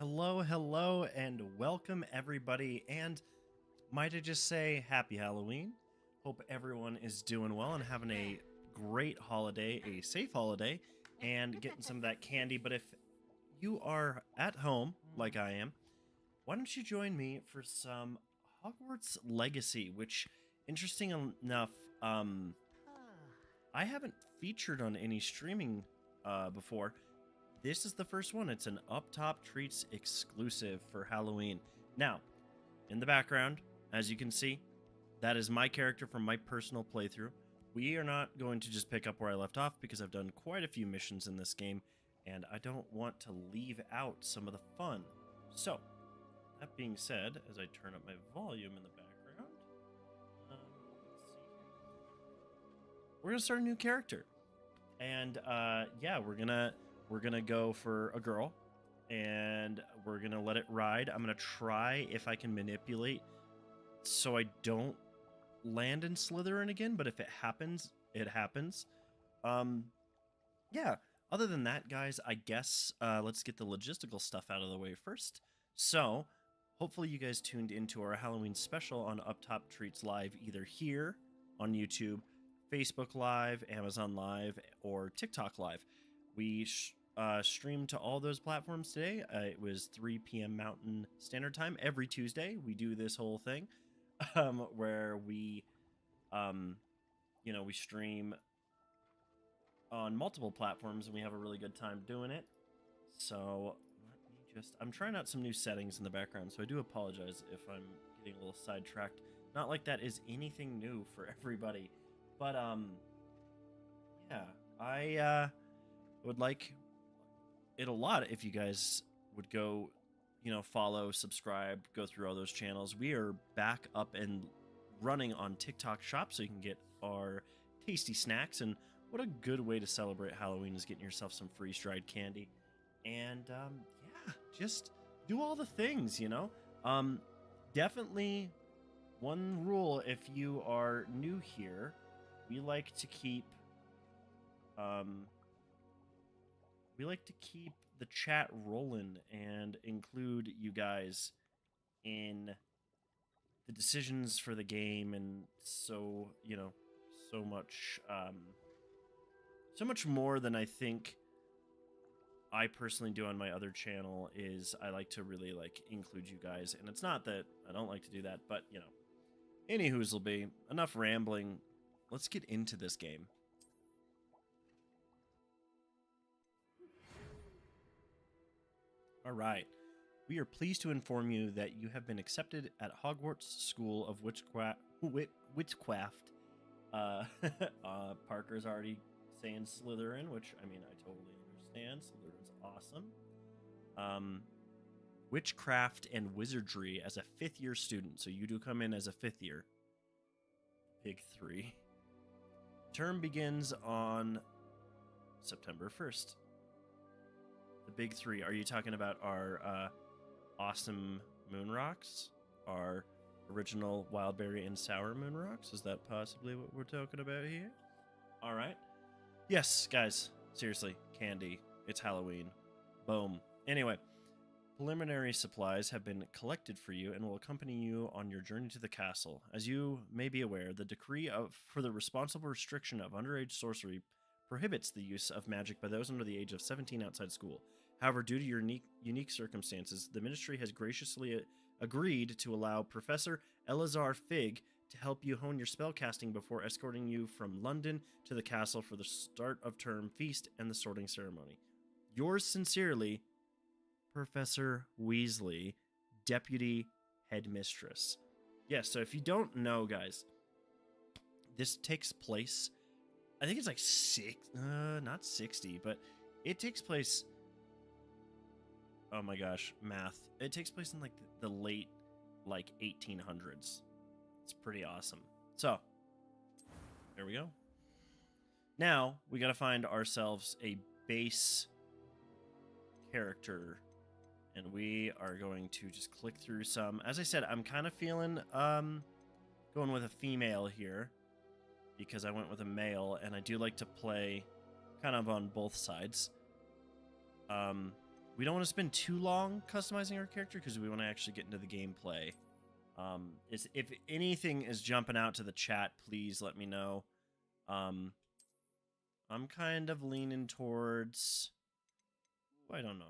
Hello, and welcome everybody. And might I just say happy Halloween? Hope everyone is doing well and having a great holiday, a safe holiday, and getting some of that candy. But if you are at home, like I am, why don't you join me for some Hogwarts Legacy, which, interesting enough, I haven't featured on any streaming before. This is the first one. It's an UpTop Treats exclusive for Halloween. Now, in the background, as you can see, that is my character from my personal playthrough. We are not going to just pick up where I left off because I've done quite a few missions in this game, and I don't want to leave out some of the fun. So, that being said, as I turn up my volume in the background, let's see here. We're gonna start a new character, and yeah, we're gonna go for a girl, and we're gonna let it ride. I'm gonna try if I can manipulate so I don't land in Slytherin again, but if it happens, it happens. Yeah, other than that, guys, I guess let's get the logistical stuff out of the way first. So, hopefully you guys tuned into our Halloween special on UpTop Treats Live, either here on YouTube, Facebook Live, Amazon Live, or TikTok Live. We streamed to all those platforms today. It was 3 p.m. Mountain Standard Time every Tuesday. We do this whole thing where we stream on multiple platforms, and we have a really good time doing it. So I'm trying out some new settings in the background, so I do apologize if I'm getting a little sidetracked. Not like that is anything new for everybody, but yeah, I would like it a lot if you guys would go, follow, subscribe, go through all those channels. We are back up and running on TikTok Shop, so you can get our tasty snacks. And what a good way to celebrate Halloween is getting yourself some freeze-dried candy. And yeah, just do all the things, Definitely one rule if you are new here, we like to keep the chat rolling and include you guys in the decisions for the game, and so much more than I think I personally do on my other channel. Is I like to really include you guys, and it's not that I don't like to do that, but anywho's will be enough rambling. Let's get into this game. All right. We are pleased to inform you that you have been accepted at Hogwarts School of Witchcraft. Parker's already saying Slytherin, which, I totally understand. Slytherin's awesome. Witchcraft and Wizardry as a fifth-year student. So you do come in as a fifth year. Big 3. Term begins on September 1st. The big 3. Are you talking about our awesome moon rocks? Our original wildberry and sour moon rocks? Is that possibly what we're talking about here? All right. Yes, guys. Seriously, candy. It's Halloween. Boom. Anyway, preliminary supplies have been collected for you and will accompany you on your journey to the castle. As you may be aware, the decree for the responsible restriction of underage sorcery prohibits the use of magic by those under the age of 17 outside school. However, due to your unique circumstances, the Ministry has graciously agreed to allow Professor Elazar Fig to help you hone your spellcasting before escorting you from London to the castle for the start of term feast and the sorting ceremony. Yours sincerely, Professor Weasley, Deputy Headmistress. Yes, so if you don't know, guys, this takes place, I think it's not 60, but it takes place, oh my gosh, math. It takes place in the late 1800s. It's pretty awesome. So, there we go. Now, we gotta find ourselves a base character, and we are going to just click through some. As I said, I'm kind of feeling going with a female here, because I went with a male, and I do like to play kind of on both sides. we don't want to spend too long customizing our character because we want to actually get into the gameplay. If anything is jumping out to the chat, please let me know. I'm kind of leaning towards... I don't know.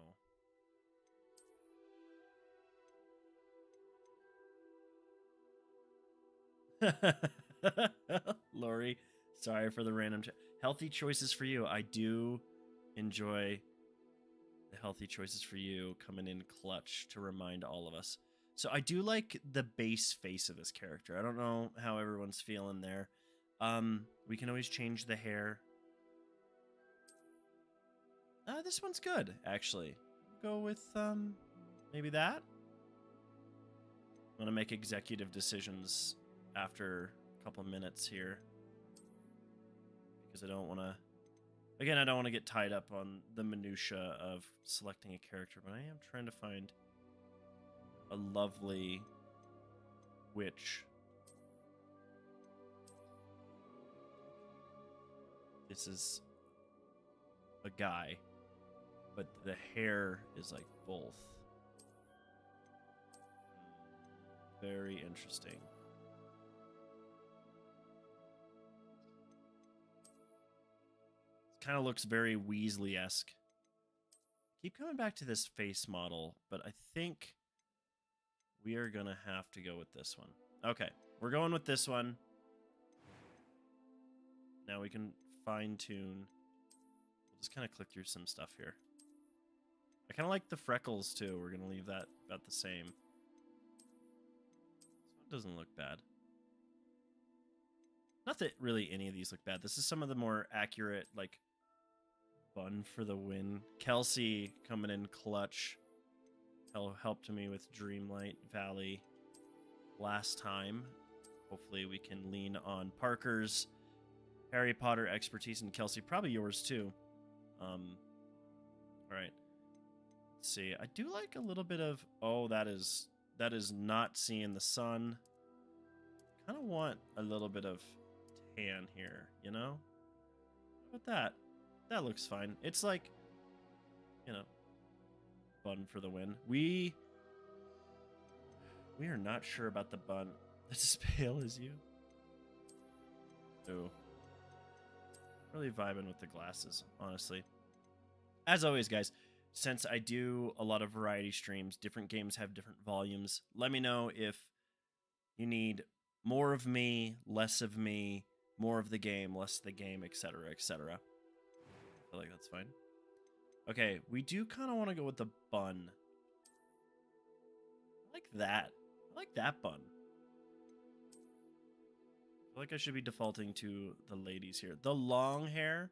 Lori, sorry for the random chat. Healthy choices for you. I do enjoy the healthy choices for you coming in clutch to remind all of us. So I do like the base face of this character. I don't know how everyone's feeling there. We can always change the hair. This one's good, actually. Go with maybe that. I'm gonna make executive decisions after a couple minutes here because I don't want to. Again, I don't want to get tied up on the minutia of selecting a character, but I am trying to find a lovely witch. This is a guy, but the hair is like both. Very interesting. Kind of looks very Weasley-esque. Keep coming back to this face model, but I think we are gonna have to go with this one. Okay, we're going with this one. Now we can fine-tune. We'll just kind of click through some stuff here. I kind of like the freckles too. We're gonna leave that about the same. This one doesn't look bad. Not that really any of these look bad. This is some of the more accurate, like, bun for the win. Kelsey coming in clutch. Helped me with Dreamlight Valley last time. Hopefully we can lean on Parker's Harry Potter expertise and Kelsey, probably yours too. All right. Let's see. I do like a little bit of, oh, that is not seeing the sun. Kind of want a little bit of tan here, you know? How about that? That looks fine. It's like, you know, bun for the win. We are not sure about the bun. That's as pale as you. Ooh. Really vibing with the glasses, honestly. As always, guys, since I do a lot of variety streams, different games have different volumes. Let me know if you need more of me, less of me, more of the game, less of the game, etc., etc. I feel like that's fine. Okay, we do kind of want to go with the bun. I like that. I like that bun. I feel like I should be defaulting to the ladies here. The long hair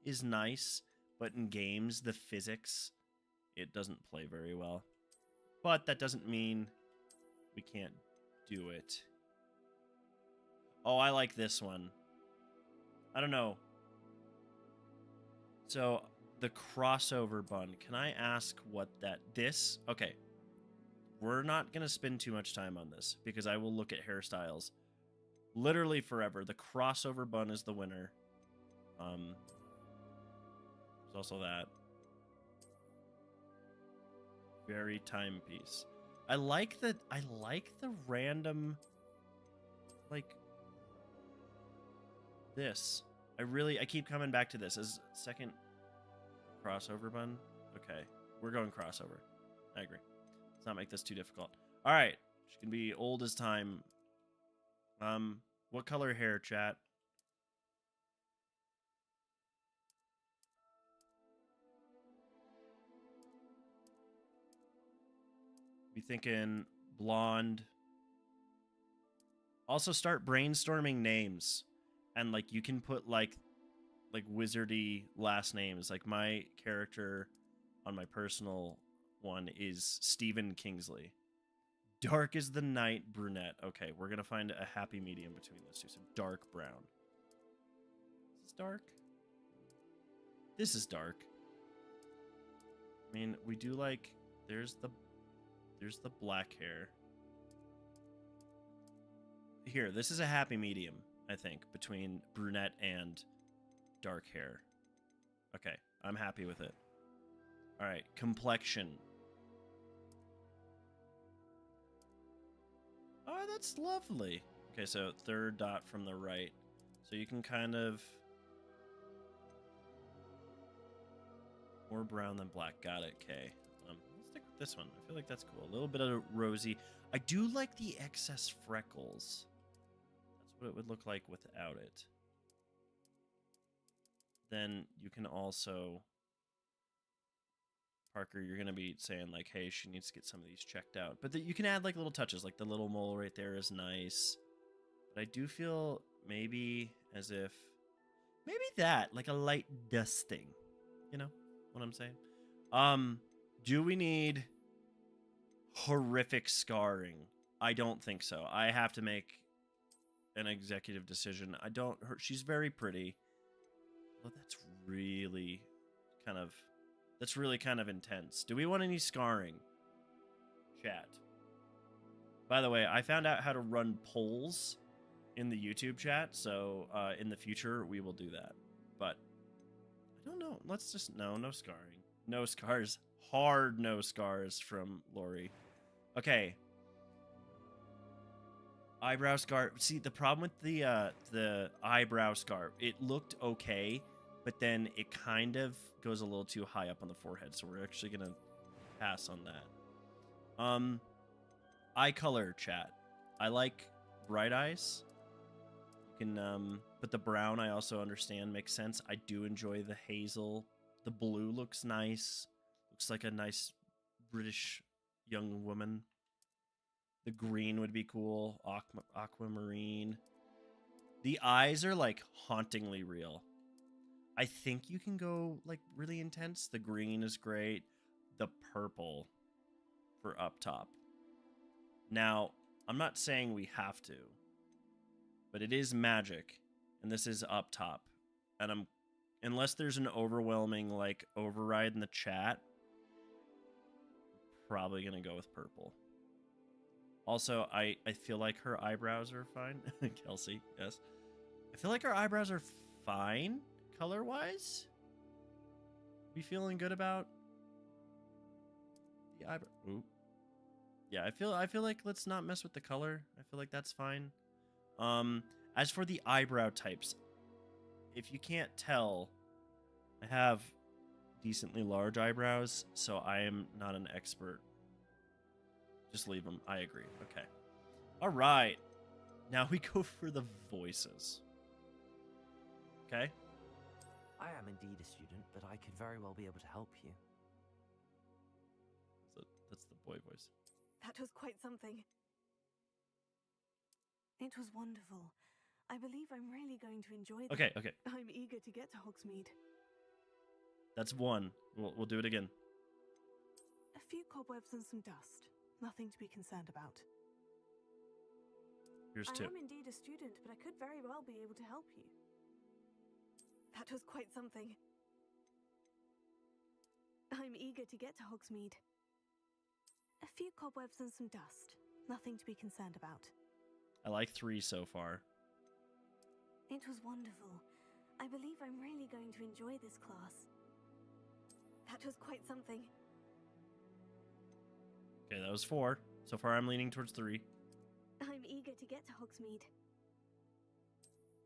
is nice, but in games, the physics, it doesn't play very well. But that doesn't mean we can't do it. Oh, I like this one. I don't know. So, the crossover bun. Can I ask what this? Okay. We're not going to spend too much time on this because I will look at hairstyles literally forever. The crossover bun is the winner. There's also that. Very timepiece. I like the random, like, this. I keep coming back to this as second crossover bun. Okay, we're going crossover. I agree. Let's not make this too difficult. All right, she can be old as time. What color hair, chat? Be thinking blonde. Also start brainstorming names. And like you can put like wizardy last names. Like my character on my personal one is Stephen Kingsley. Dark is the night, brunette. Okay, we're gonna find a happy medium between those two. So dark brown. Is this dark? This is dark. I mean, we do like there's the black hair. Here, this is a happy medium, I think, between brunette and dark hair. Okay, I'm happy with it. All right, complexion. Oh, that's lovely. Okay, so third dot from the right. So you can kind of... More brown than black. Got it, okay. Let's stick with this one. I feel like that's cool. A little bit of rosy. I do like the excess freckles. That's what it would look like without it. Then you can also... Parker, you're going to be saying, like, hey, she needs to get some of these checked out. But you can add, like, little touches. Like, the little mole right there is nice. But I do feel maybe as if... Maybe that, like a light dusting. You know what I'm saying? Do we need horrific scarring? I don't think so. I have to make an executive decision. I don't... She's very pretty. Well, that's really kind of... That's really kind of intense. Do we want any scarring? Chat. By the way, I found out how to run polls in the YouTube chat, so in the future we will do that. But I don't know. Let's just... No scarring. No scars. Hard no scars from Lori. Okay. Eyebrow scar. See, the problem with the eyebrow scar, it looked okay, but then it kind of goes a little too high up on the forehead, so we're actually gonna pass on that. Eye color, chat. I like bright eyes. You can but the brown I also understand makes sense. I do enjoy the hazel. The blue looks nice. Looks like a nice British young woman. The green would be cool. Aquamarine. The eyes are like hauntingly real. I think you can go like really intense. The green is great. The purple for UpTop. Now, I'm not saying we have to, but it is magic, and this is UpTop. And unless there's an overwhelming like override in the chat, probably gonna go with purple. Also, I feel like her eyebrows are fine. Kelsey, yes. I feel like her eyebrows are fine. Color-wise, be feeling good about the eyebrow. Ooh. Yeah, I feel like let's not mess with the color. I feel like that's fine. As for the eyebrow types, if you can't tell, I have decently large eyebrows, so I am not an expert. Just leave them. I agree. Okay. All right. Now we go for the voices. Okay. I am indeed a student, but I could very well be able to help you. So that's the boy voice. That was quite something. It was wonderful. I believe I'm really going to enjoy this. Okay. I'm eager to get to Hogsmeade. That's one. We'll do it again. A few cobwebs and some dust. Nothing to be concerned about. Here's two. I am indeed a student, but I could very well be able to help you. That was quite something. I'm eager to get to Hogsmeade. A few cobwebs and some dust. Nothing to be concerned about. I like 3 so far. It was wonderful. I believe I'm really going to enjoy this class. That was quite something. Okay, that was 4. So far I'm leaning towards 3. I'm eager to get to Hogsmeade.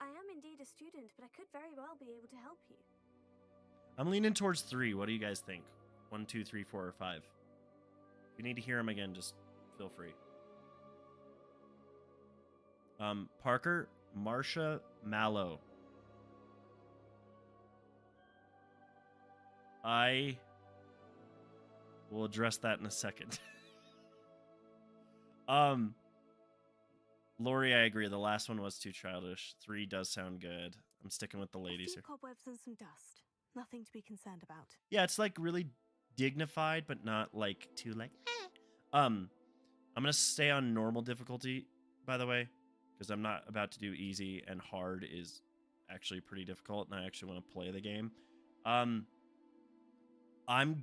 I am indeed a student, but I could very well be able to help you. I'm leaning towards 3. What do you guys think? 1, 2, 3, 4, or 5? If you need to hear them again, just feel free. Parker, Marcia Mallow. I will address that in a second. Lori, I agree. The last one was too childish. 3 does sound good. I'm sticking with the ladies here. Cobwebs and some dust. Nothing to be concerned about. Yeah, it's like really dignified, but not like too like. I'm gonna stay on normal difficulty, by the way, because I'm not about to do easy, and hard is actually pretty difficult, and I actually want to play the game. I'm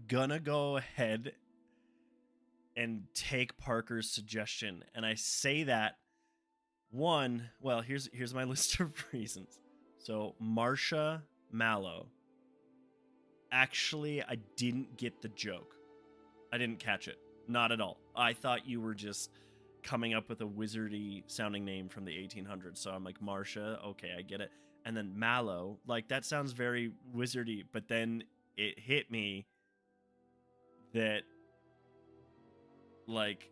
gonna go ahead and take Parker's suggestion, and I say that. One, well, here's my list of reasons. So, Marcia Mallow. Actually, I didn't get the joke. I didn't catch it. Not at all. I thought you were just coming up with a wizardy sounding name from the 1800s. So I'm like, Marcia, okay, I get it. And then Mallow, like that sounds very wizardy, but then it hit me that like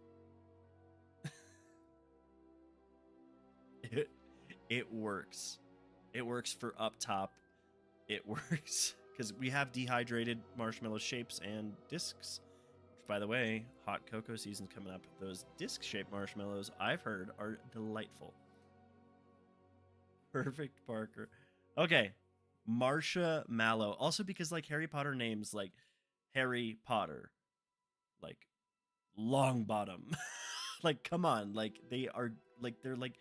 it works. It works for UpTop. It works because we have dehydrated marshmallow shapes and discs. Which, by the way, hot cocoa season's coming up. Those disc-shaped marshmallows, I've heard, are delightful. Perfect Parker. Okay, Marcia Mallow. Also because like Harry Potter names, like Harry Potter, like Longbottom. Like, come on, like they are like they're like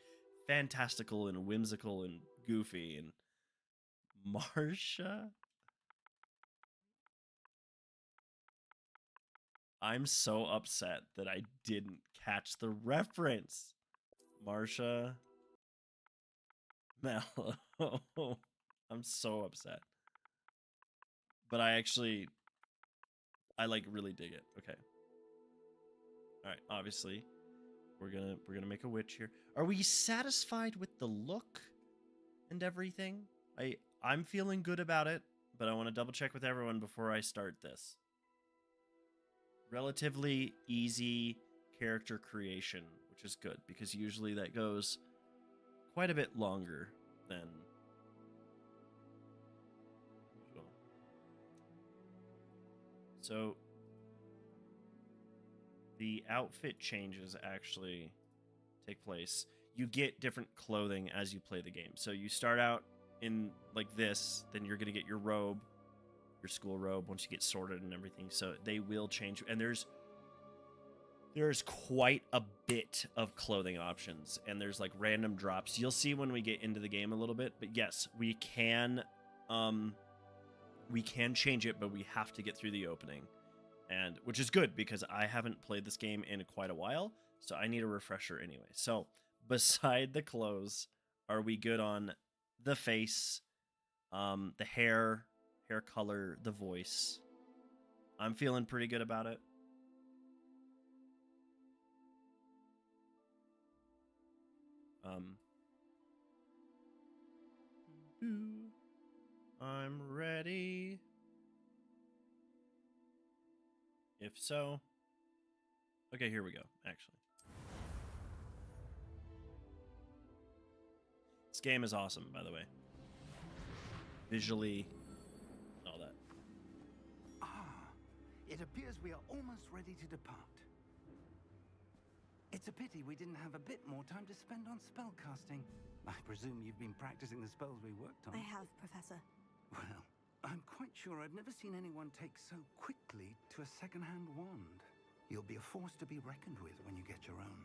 fantastical and whimsical and goofy. And Marcia, I'm so upset that I didn't catch the reference. Marcia Mallow. I'm so upset. But I like really dig it. Okay. All right, obviously we're going to make a witch here. Are we satisfied with the look and everything? I'm feeling good about it, but I want to double check with everyone before I start this. Relatively easy character creation, which is good because usually that goes quite a bit longer than usual. So the outfit changes actually take place. You get different clothing as you play the game. So you start out in like this, then you're going to get your robe, your school robe once you get sorted and everything. So they will change, and there's quite a bit of clothing options, and there's like random drops. You'll see when we get into the game a little bit, but yes, we can change it, but we have to get through the opening. And which is good because I haven't played this game in quite a while, so I need a refresher anyway. So beside the clothes, are we good on the face, the hair color, the voice? I'm feeling pretty good about it. I'm ready. If so. Okay, here we go, actually. This game is awesome, by the way. Visually, all that. It appears we are almost ready to depart. It's a pity we didn't have a bit more time to spend on spellcasting. I presume you've been practicing the spells we worked on. I have, Professor. Well, I'm quite sure I've never seen anyone take so quickly to a second-hand wand. You'll be a force to be reckoned with when you get your own.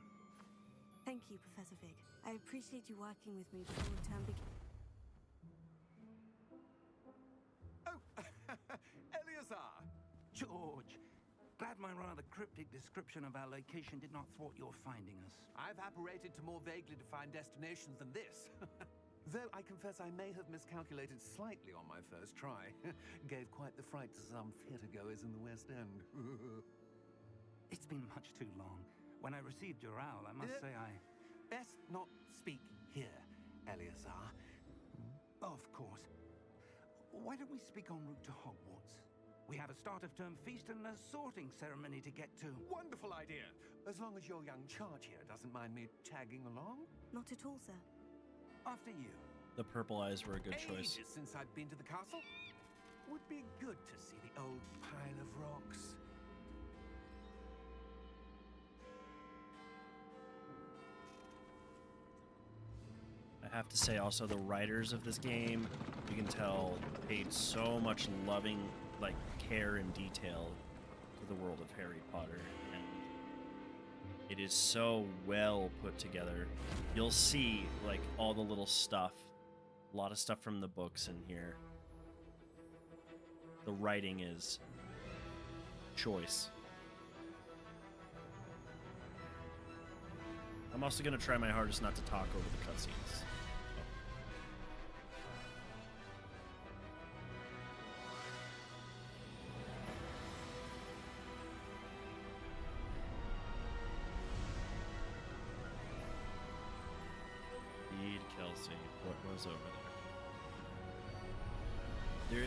Thank you, Professor Fig. I appreciate you working with me before the term begins. Oh, Eleazar! George! Glad my rather cryptic description of our location did not thwart your finding us. I've apparated to more vaguely defined destinations than this. Though I confess I may have miscalculated slightly on my first try. Gave quite the fright to some theatre-goers in the West End. It's been much too long. When I received your owl, I must say I... Best not speak here, Eleazar. Of course. Why don't we speak en route to Hogwarts? We have a start-of-term feast and a sorting ceremony to get to. Wonderful idea. As long as your young charge here doesn't mind me tagging along. Not at all, sir. After you. The purple eyes were a good choice. Ages since I've been to the castle. Would be good to see the old pile of rocks. I have to say also the writers of this game, you can tell, paid so much loving like care and detail to the world of Harry Potter, and it is so well put together. You'll see like all the little stuff, a lot of stuff from the books in here. The writing is choice. I'm also going to try my hardest not to talk over the cutscenes.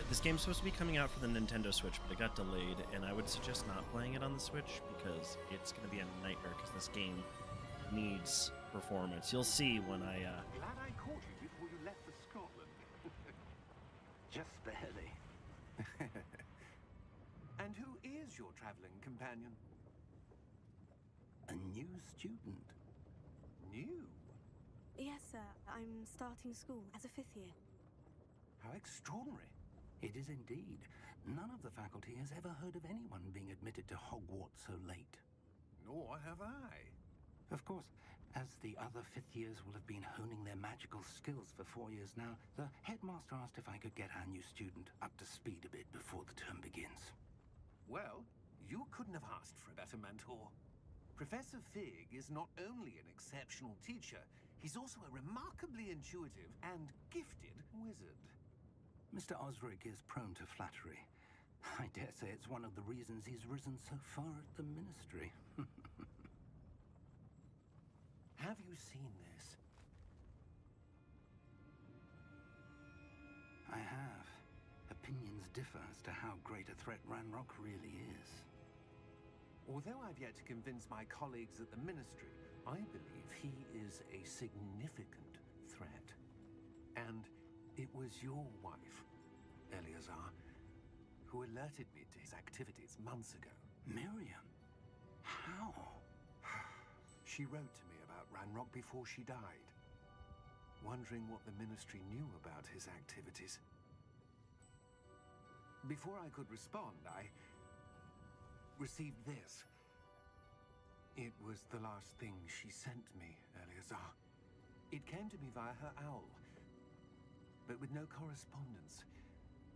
This game's supposed to be coming out for the Nintendo Switch, but it got delayed, and I would suggest not playing it on the Switch because it's going to be a nightmare because this game needs performance. You'll see when I... Glad I caught you before you left for Scotland. Just barely. And who is your traveling companion? A new student. New? Yes, sir. I'm starting school as a 5th year. How extraordinary. It is indeed. None of the faculty has ever heard of anyone being admitted to Hogwarts so late. Nor have I. Of course, as the other 5th years will have been honing their magical skills for 4 years now, the headmaster asked if I could get our new student up to speed a bit before the term begins. Well, you couldn't have asked for a better mentor. Professor Fig is not only an exceptional teacher, he's also a remarkably intuitive and gifted wizard. Mr. Osric is prone to flattery. I dare say it's one of the reasons he's risen so far at the ministry. Have you seen this? I have. Opinions differ as to how great a threat Ranrock really is. Although I've yet to convince my colleagues at the ministry, I believe he is a significant threat. And it was your wife, Eleazar, who alerted me to his activities months ago. Miriam? How? She wrote to me about Ranrock before she died, wondering what the ministry knew about his activities. Before I could respond, I received this. It was the last thing she sent me, Eleazar. It came to me via her owl, but with no correspondence.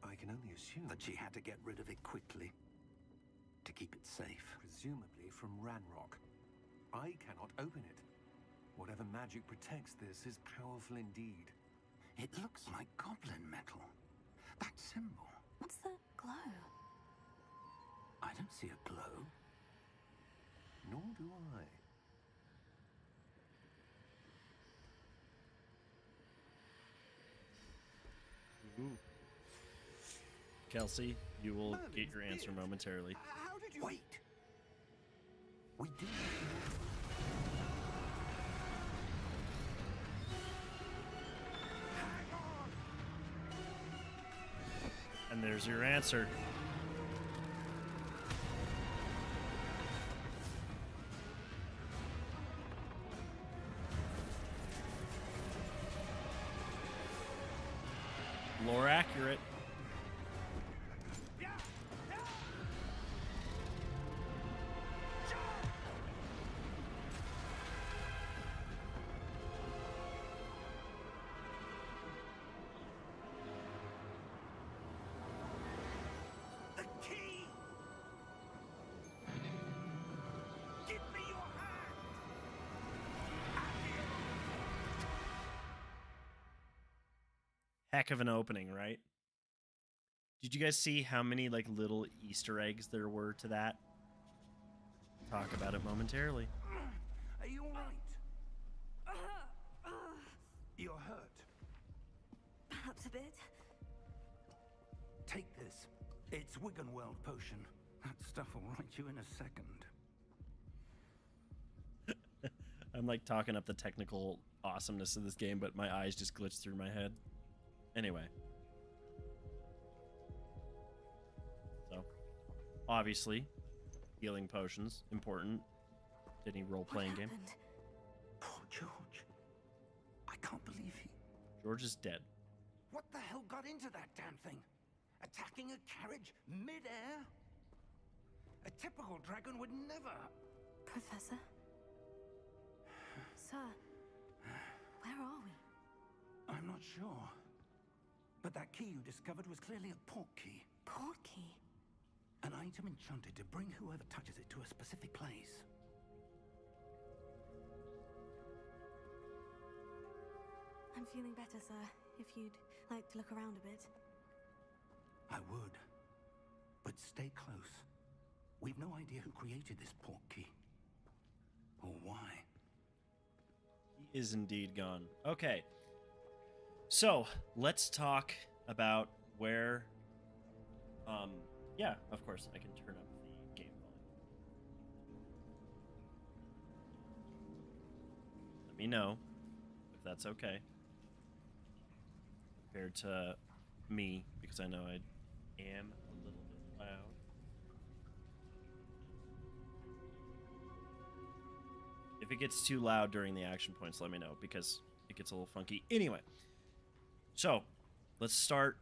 I can only assume That she had to get rid of it quickly. To keep it safe. presumably from Ranrock. I cannot open it. Whatever magic protects this is powerful indeed. It looks like goblin metal. That symbol. What's that glow? I don't see a glow. Nor do I. Kelsey, you will get your answer momentarily. How did you... Wait. We do. And there's your answer. Lore accurate. The key! Give me your hand! Heck of an opening, right? Did you guys see how many like little Easter eggs there were to that? Talk about it momentarily. Are you all right? You're hurt. Perhaps a bit. Take this. It's Wiggenweld potion. That stuff will right you in a second. I'm like talking up the technical awesomeness of this game, but my eyes just glitched through my head. Anyway. So, obviously, healing potions, important to any role-playing game. Happened? Poor George. I can't believe he... George is dead. What the hell got into that damn thing? Attacking a carriage mid-air? A typical dragon would never... Professor? Sir, where are we? I'm not sure. But that key you discovered was clearly a port key. Port key? An item enchanted to bring whoever touches it to a specific place. I'm feeling better, sir. If you'd like to look around a bit. I would. But stay close. We've no idea who created this port key. Or why. He is indeed gone. Okay. So, let's talk about where Yeah, of course, I can turn up the game volume. Let me know if that's okay. Compared to me, because I know I am a little bit loud. If it gets too loud during the action points, let me know, because it gets a little funky. Anyway, so let's start.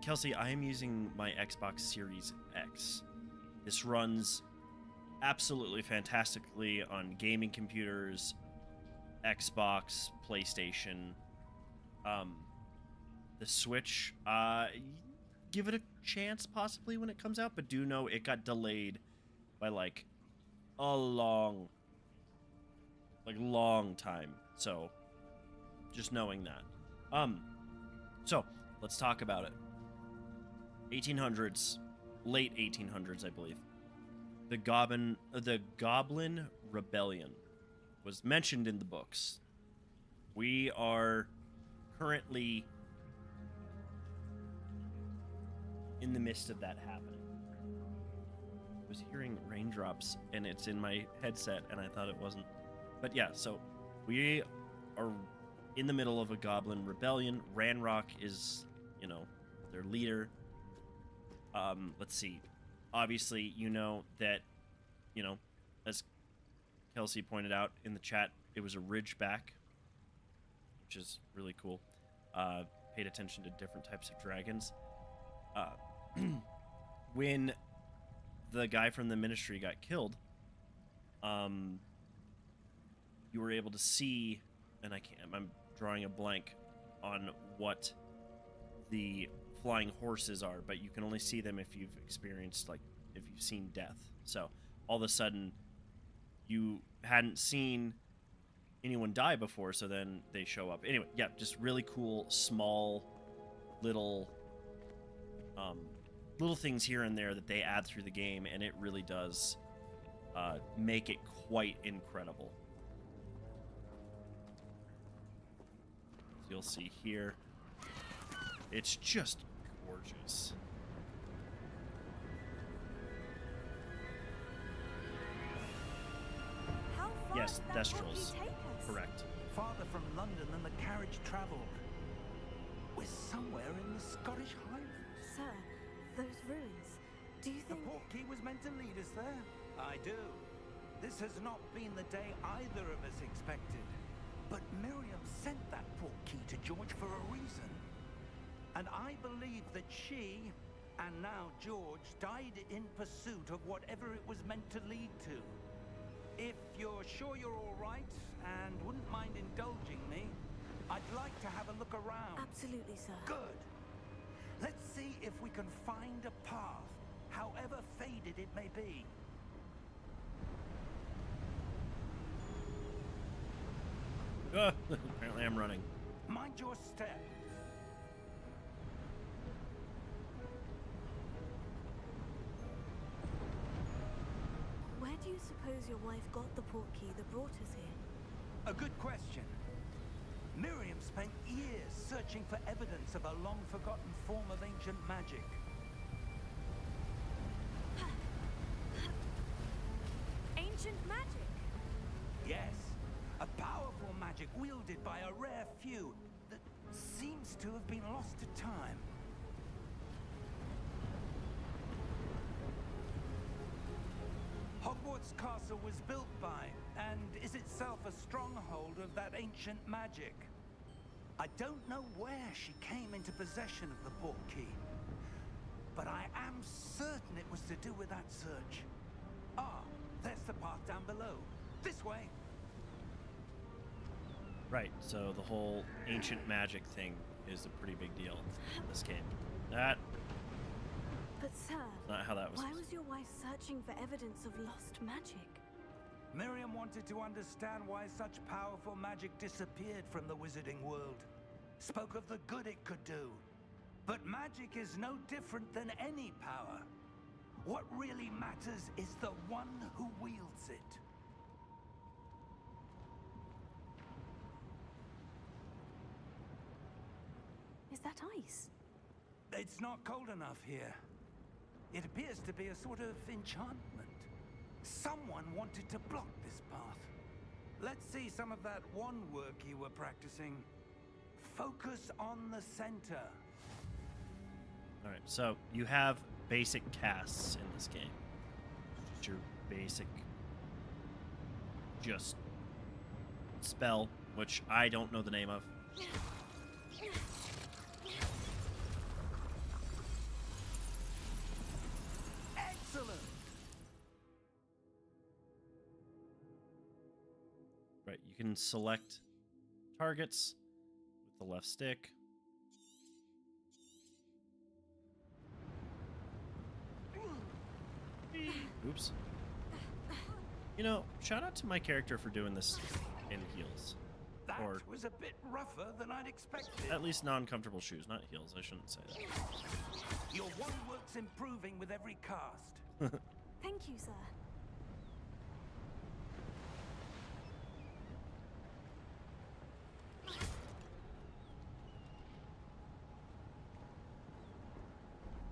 Kelsey, I am using my Xbox Series X. This runs absolutely fantastically on gaming computers, Xbox, PlayStation. The Switch, give it a chance possibly when it comes out, but do know it got delayed by like a long time. So just knowing that. So let's talk about it. 1800s, late 1800s, I believe. The Goblin Rebellion was mentioned in the books. We are currently in the midst of that happening. I was hearing raindrops, and it's in my headset, and I thought it wasn't. But yeah, so we are in the middle of a Goblin Rebellion. Ranrock is, their leader. Let's see. Obviously, you know that, as Kelsey pointed out in the chat, it was a Ridgeback, which is really cool. Paid attention to different types of dragons. When the guy from the Ministry got killed, you were able to see, and I'm drawing a blank on what the flying horses are, but you can only see them if you've seen death. So all of a sudden you hadn't seen anyone die before, so then they show up. Anyway, yeah, just really cool, small, little things here and there that they add through the game, and it really does make it quite incredible. So you'll see here, it's just gorgeous. How far Yes, did that Thestrals. portkey take us? Correct. Farther from London than the carriage travelled. We're somewhere in the Scottish Highlands. Sir, those ruins. Do you The think... portkey was meant to lead us there. I do. This has not been the day either of us expected. But Miriam sent that portkey to George for a reason. And I believe that she, and now George, died in pursuit of whatever it was meant to lead to. If you're sure you're all right and wouldn't mind indulging me, I'd like to have a look around. Absolutely, sir. Good. Let's see if we can find a path, however faded it may be. Apparently I'm running. Mind your step. Where do you suppose your wife got the portkey that brought us here? A good question. Miriam spent years searching for evidence of a long-forgotten form of ancient magic. Ancient magic? Yes, a powerful magic wielded by a rare few that seems to have been lost to time. Hogwarts Castle was built by, and is itself a stronghold of that ancient magic. I don't know where she came into possession of the portkey, but I am certain it was to do with that search. Ah, there's the path down below. This way. Right, so the whole ancient magic thing is a pretty big deal in this game. That's But sir, not how that was. why was your wife searching for evidence of lost magic? Miriam wanted to understand why such powerful magic disappeared from the wizarding world. Spoke of the good it could do. But magic is no different than any power. What really matters is the one who wields it. Is that ice? It's not cold enough here. It appears to be a sort of enchantment. Someone wanted to block this path. Let's see some of that wand work you were practicing. Focus on the center. All right, so you have basic casts in this game. Just your basic, just spell, which I don't know the name of. Excellent. Right, you can select targets with the left stick. Oops. You know, shout out to my character for doing this in heels. That Or was a bit rougher than I'd expected. at least non-comfortable shoes, not heels. I shouldn't say that. Your wand work's improving with every cast. Thank you, sir.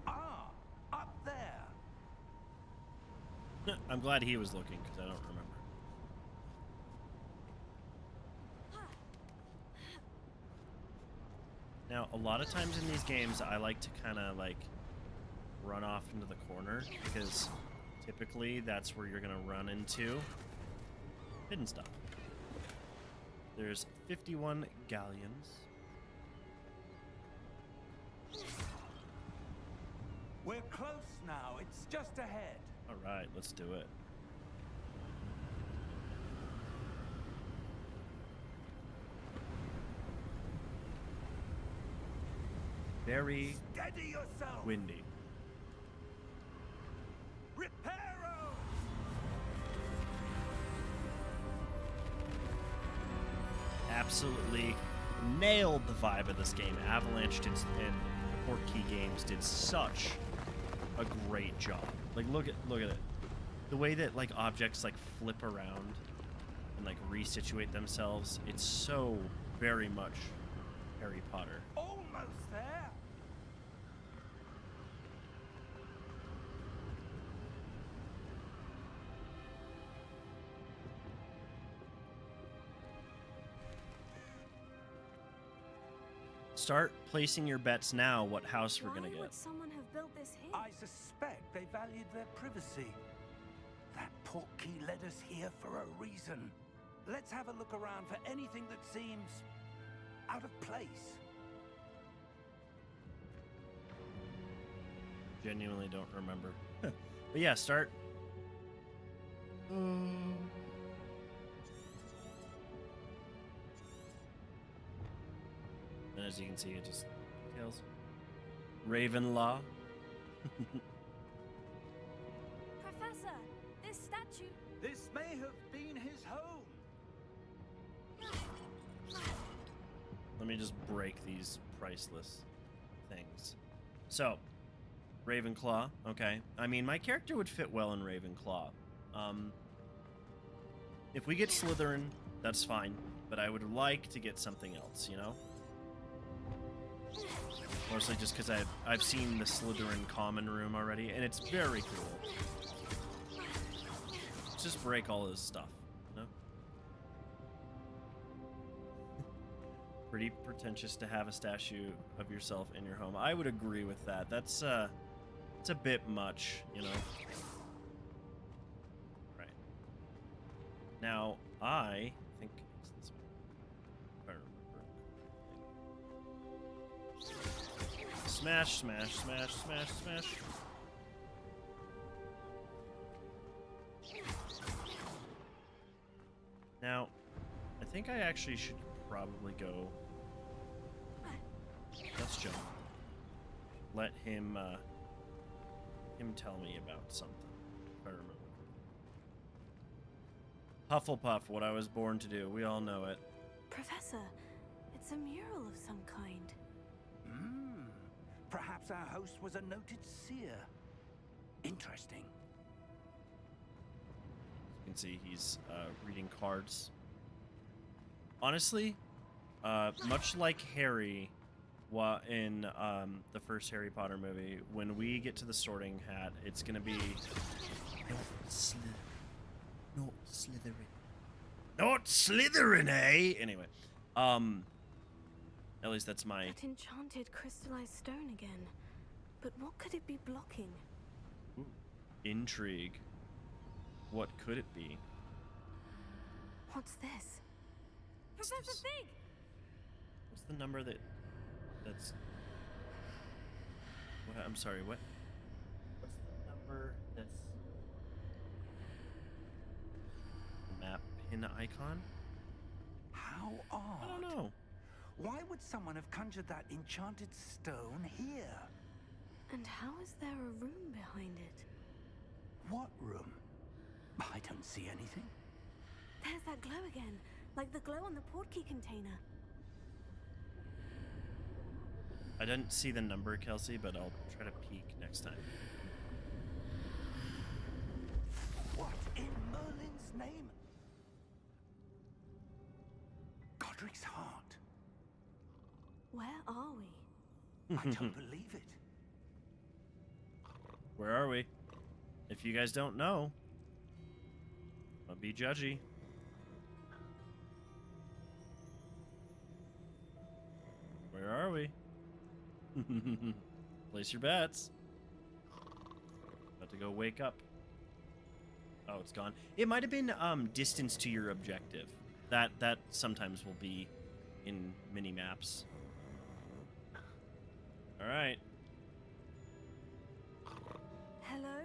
Ah, up there. I'm glad he was looking, because I don't remember. Now, a lot of times in these games, I like to kind of, like, run off into the corner, because typically that's where you're going to run into hidden stuff. There's 51 galleons. We're close now. It's just ahead. All right, let's do it. Very Steady yourself. windy. Reparo. Absolutely nailed the vibe of this game. Avalanche did, and Portkey Games did such a great job. Like, look at it. The way that, like, objects like flip around and like resituate themselves, it's so very much Harry Potter. Almost there. Start placing your bets now what house we're gonna Why get. would someone have built this here? I suspect they valued their privacy. That portkey led us here for a reason. Let's have a look around for anything that seems out of place. Genuinely don't remember. But yeah, start. And as you can see, it just details. Ravenlaw. Professor, this statue... This may have been his home. Let me just break these priceless things. So, Ravenclaw. Okay. I mean, my character would fit well in Ravenclaw. If we get Slytherin, that's fine. But I would like to get something else, you know? Mostly just because I've seen the Slytherin common room already, and it's very cool. Let's just break all his stuff, you know? Pretty pretentious to have a statue of yourself in your home. I would agree with that. That's it's a bit much, you know? Right. Now, I think it's this way. If I remember. Smash, smash, smash, smash, smash. Now, I think I actually should probably go. Let's jump. Let him tell me about something, if I remember. Hufflepuff, what I was born to do. We all know it. Professor, it's a mural of some kind. Perhaps our host was a noted seer. Interesting. You can see he's reading cards. Honestly, much like Harry in the first Harry Potter movie, when we get to the Sorting Hat, it's gonna be not Slytherin. Not Slytherin, eh? Anyway, at least that's my. That enchanted crystallized stone again. But what could it be blocking? Ooh, intrigue. What could it be? What's this? What's Professor this? Fig! What's the number that's... What? I'm sorry, what? What's the number that's... Map pin icon? How odd. I don't know. Why would someone have conjured that enchanted stone here? And how is there a room behind it? What room? I don't see anything. There's that glow again, like the glow on the portkey container. I didn't see the number, Kelsey, but I'll try to peek next time. What in Merlin's name? Godric's heart. Where are we? I don't believe it. Where are we? If you guys don't know, don't be judgy. Where are we? Place your bets. About to go wake up. Oh, it's gone. It might have been distance to your objective. That sometimes will be in mini maps. All right. Hello?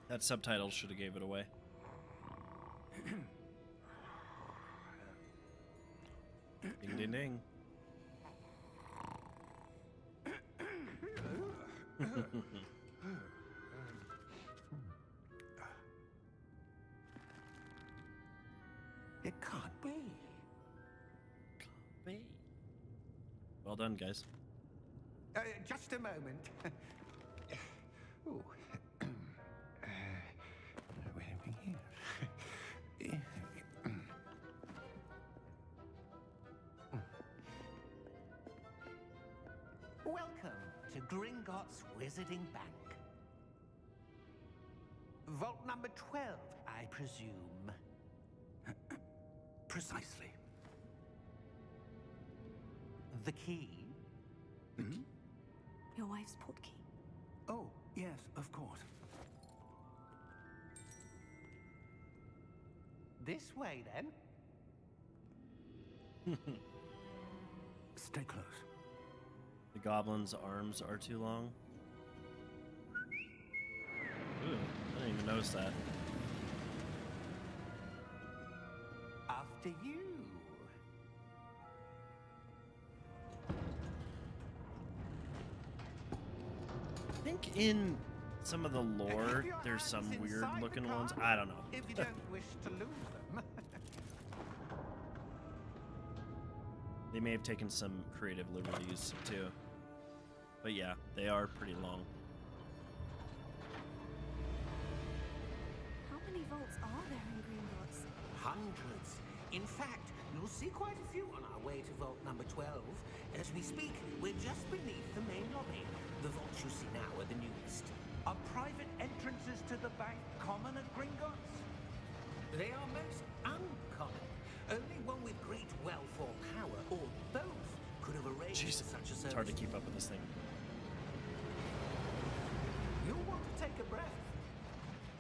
That subtitle should have gave it away. Ding ding ding. It can't be. Well done, guys. Just a moment. Ooh. Where are we here? Welcome to Gringotts Wizarding Bank. Vault number 12, I presume. Precisely. The key? Your wife's portkey. Oh, yes, of course. This way, then. Stay close. The goblin's arms are too long. Ooh, I didn't even notice that. After you. I think in some of the lore, there's some weird looking ones. I don't know. If you don't wish to lose them. They may have taken some creative liberties too. But yeah, they are pretty long. How many vaults are there in Gringotts? Hundreds. In fact, you'll see quite a few on our way to vault number 12. As we speak, we're just beneath the main lobby. The vaults you see now are the newest. Are private entrances to the bank common at Gringotts? They are most uncommon. Only one with great wealth or power, or both, could have arranged Jeez, such a service. it's hard to keep up with this thing. You'll want to take a breath.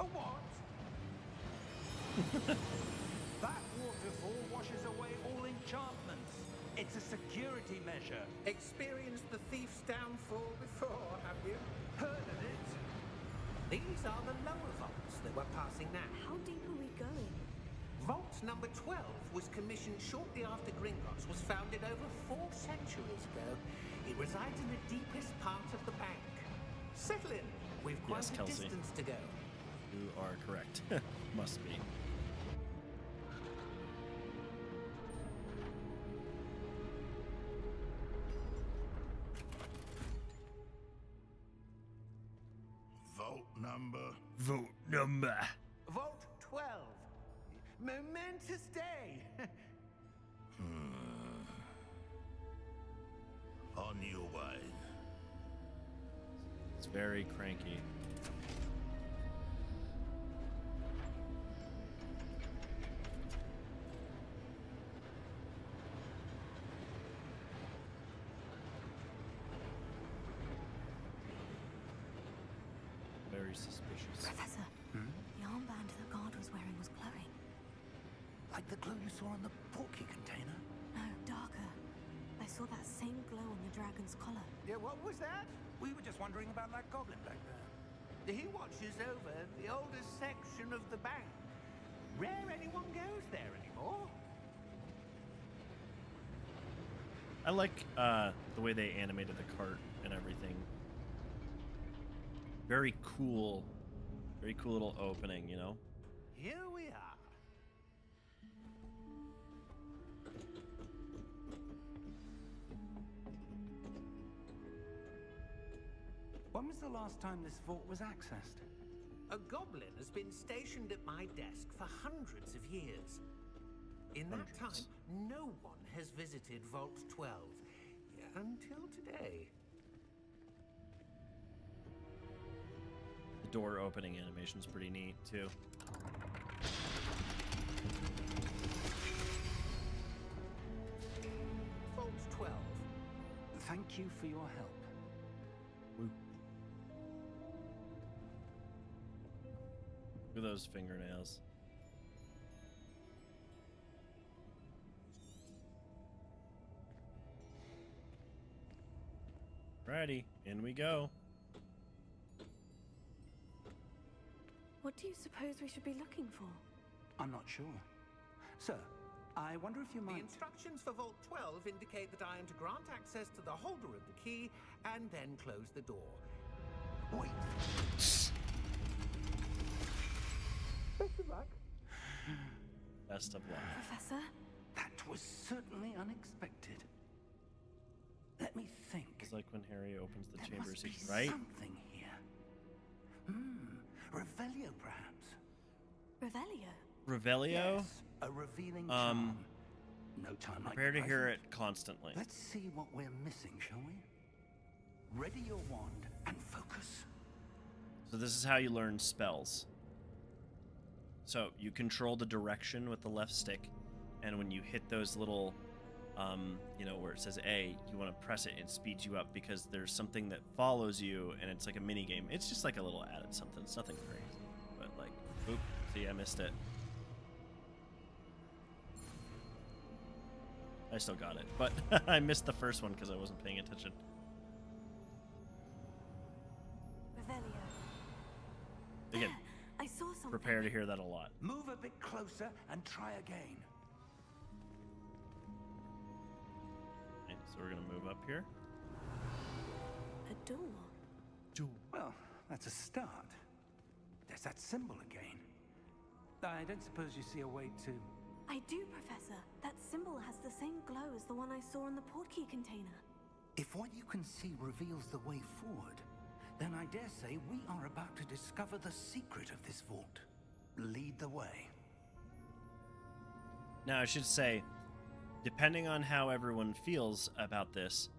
A what? That waterfall washes away all enchantments. It's a security measure. Experienced the thief's downfall before, have you? Heard of it? These are the lower vaults that we're passing now. How deep are we going? Vault number 12 was commissioned shortly after Gringotts was founded over 4 centuries ago. It resides in the deepest part of the bank. Settle in. We've quite Yes, a Kelsey. distance to go. You are correct. Must be. Vote number. Vault 12. Momentous day. your way. It's very cranky. Very suspicious. Professor, the armband the guard was wearing was glowing. Like the glow you saw on the porky container? No, darker. I saw that same glow on the dragon's collar. Yeah, what was that? We were just wondering about that goblin back there. He watches over the oldest section of the bank. Rare anyone goes there anymore. I like the way they animated the cart and everything. Very cool little opening, you know? Here we are. When was the last time this vault was accessed? A goblin has been stationed at my desk for hundreds of years. In that time, no one has visited Vault 12 until today. The door opening animation's pretty neat, too. Vault 12. Thank you for your help. Woo. Look at those fingernails. Righty, in we go. What do you suppose we should be looking for? I'm not sure. Sir, I wonder if you The might... instructions for Vault 12 indicate that I am to grant access to the holder of the key and then close the door. Wait. Best of luck. Best of luck. Professor? That was certainly unexpected. Let me think. It's like when Harry opens the There chamber must be secret, right? something here. Revelio, perhaps. Revelio? Revelio? Yes, a revealing charm. No time like Prepare the to hear it present. constantly. Let's see what we're missing, shall we? Ready your wand and focus. So this is how you learn spells. So you control the direction with the left stick, and when you hit those little, you know, where it says A, you want to press it, it speeds you up because there's something that follows you, and it's like a mini game. It's just like a little added something. It's nothing crazy, but like, oop, see, I missed it. I still got it, but I missed the first one because I wasn't paying attention. Revelio. Again, I saw something. prepare to hear that a lot. Move a bit closer and try again. Okay, so we're gonna move up here. A door. Well, that's a start. There's that symbol again. I don't suppose you see a way to... I do, Professor. That symbol has the same glow as the one I saw in the portkey container. If what you can see reveals the way forward, then I dare say we are about to discover the secret of this vault. Lead the way. Now, I should say, depending on how everyone feels about this,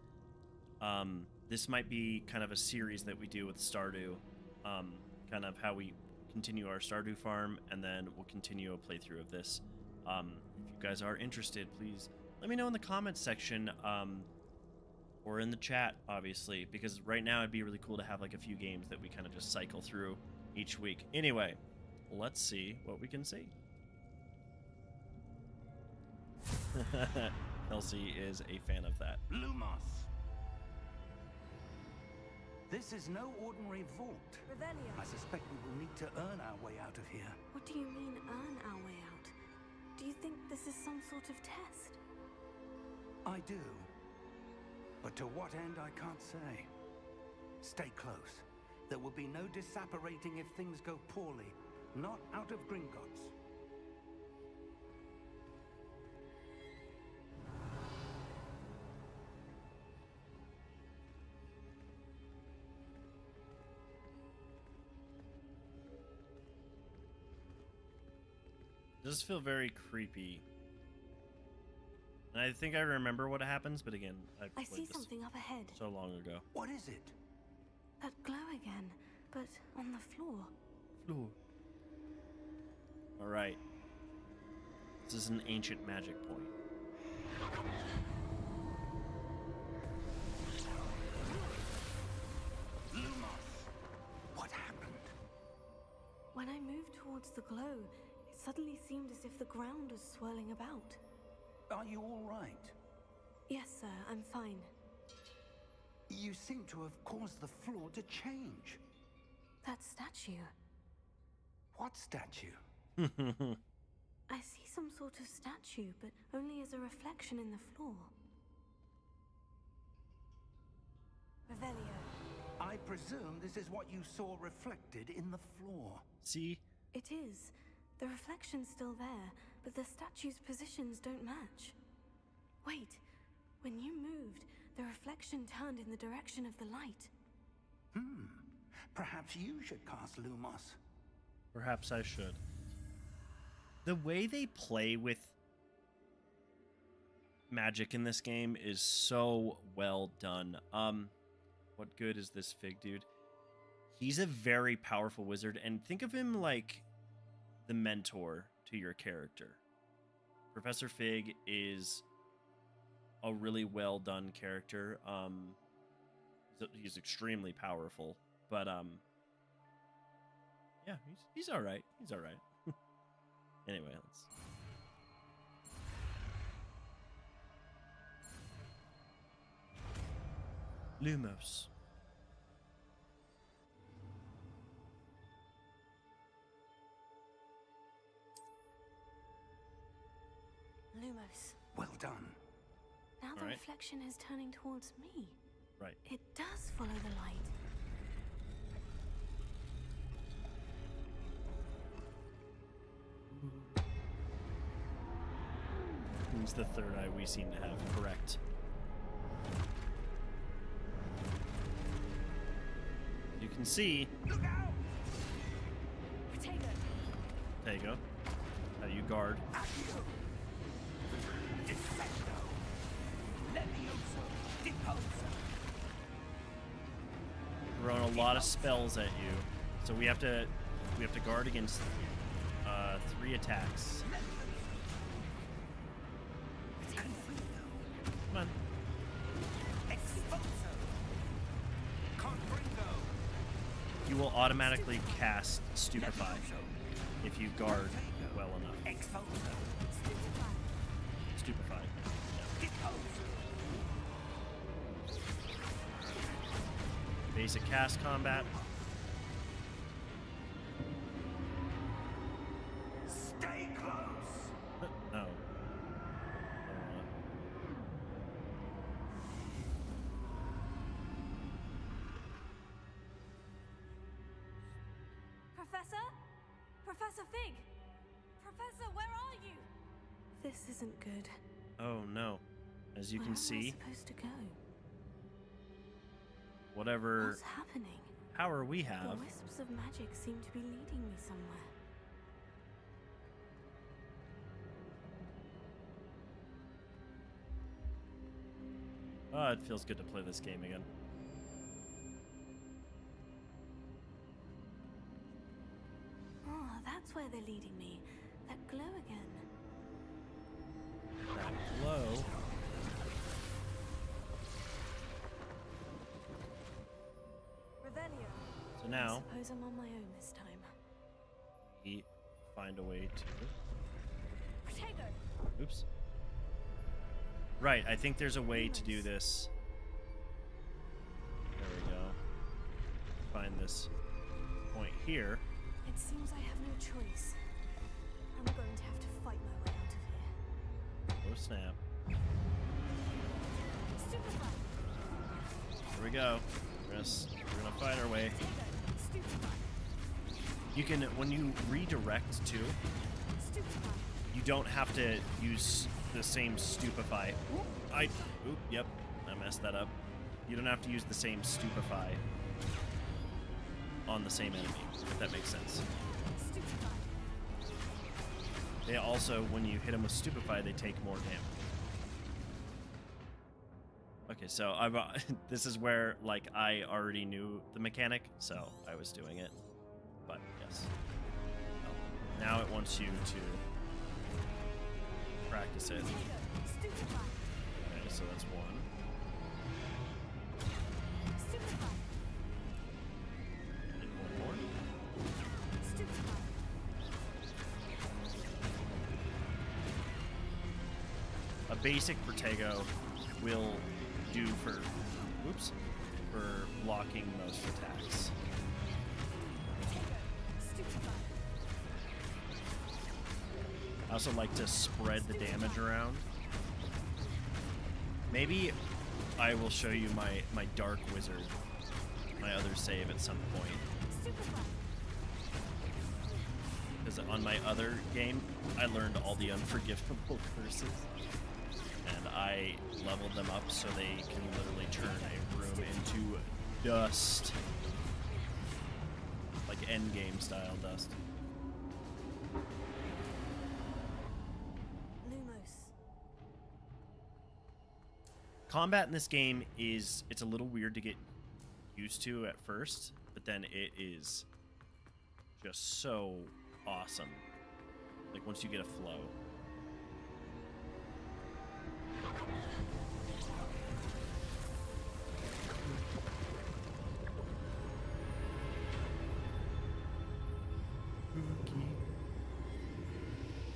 this might be kind of a series that we do with Stardew, kind of how we continue our Stardew farm, and then we'll continue a playthrough of this. If you guys are interested, please let me know in the comments section, or in the chat, obviously, because right now it'd be really cool to have like a few games that we kind of just cycle through each week. Anyway, let's see what we can see. Kelsey is a fan of that. Lumos! This is no ordinary vault. Revelio. I suspect we will need to earn our way out of here. What do you mean, earn our way out? Do you think this is some sort of test? I do. But to what end, I can't say. Stay close. There will be no disapparating if things go poorly. Not out of Gringotts. It does feel very creepy. And I think I remember what happens, but again, I played see this something up ahead. so long ago. What is it? That glow again, but on the floor. Floor. All right. This is an ancient magic point. Lumos! What happened? When I moved towards the glow, it suddenly seemed as if the ground was swirling about. Are you all right? Yes, sir, I'm fine. You seem to have caused the floor to change. That statue. What statue? I see some sort of statue, but only as a reflection in the floor. Revelio. I presume this is what you saw reflected in the floor. See? It is. The reflection's still there, but the statue's positions don't match. Wait, when you moved, the reflection turned in the direction of the light. Perhaps you should cast Lumos. Perhaps I should. The way they play with magic in this game is so well done. What good is this Fig dude? He's a very powerful wizard, and think of him like the mentor to your character. Professor Fig is a really well done character. He's extremely powerful, but yeah, he's all right. He's all right. Anyway, let's. Lumos. Lumos. Well done. Now the Alright. reflection is turning towards me. Right. It does follow the light. Who's the third eye we seem to have? Correct. You can see. Look out! Potato. There you go. How you guard. Accio! Defecto! Levioso! Deposo! Throwing a lot of spells at you, so we have to guard against 3 attacks. Come on. Exposo! Confringo! You will automatically cast Stupefy if you guard well enough. Exposo! Stupefy. Yeah. Deposo! Basic cast combat. Stay close! No. Professor? Professor Fig! Professor, where are you? This isn't good. Oh no. As you Where can am I see, supposed to go? whatever What's happening? power we The have, wisps of magic seem to be leading me somewhere. oh, it feels good to play this game again. Oh, that's where they're leading me. That glow again. That glow. Revelio. So now I suppose I'm on my own this time. we find a way to. Potato. Oops. Right, I think there's a way to do this. There we go. Find this point here. It seems I have no choice. I'm going to have to fight my way out of here. Oh snap. Stupefy. Here we go. We're gonna fight our way. Potato. Stupefy. You can, when you redirect too, Stupefy. you don't have to use the same Stupefy. Yep, I messed that up. You don't have to use the same Stupefy on the same enemy, if that makes sense. Stupefy. They also, when you hit them with Stupefy, they take more damage. Okay, so I've this is where like I already knew the mechanic, so I was doing it. But yes. Oh, now it wants you to practice it. Okay, so that's one. And one more. A basic Protego will do for blocking most attacks. I also like to spread the damage around. Maybe I will show you my Dark Wizard, my other save at some point. Because on my other game, I learned all the unforgivable curses. And I leveled them up so they can literally turn a room into dust. Like endgame style dust. Combat in this game it's a little weird to get used to at first, but then it is just so awesome. Like once you get a flow.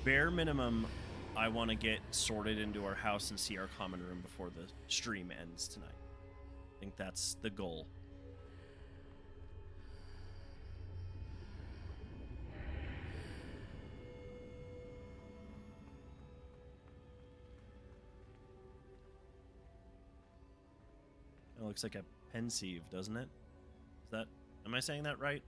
Bare minimum, I want to get sorted into our house and see our common room before the stream ends tonight. I think that's the goal. It looks like a pensieve, doesn't it? Am I saying that right?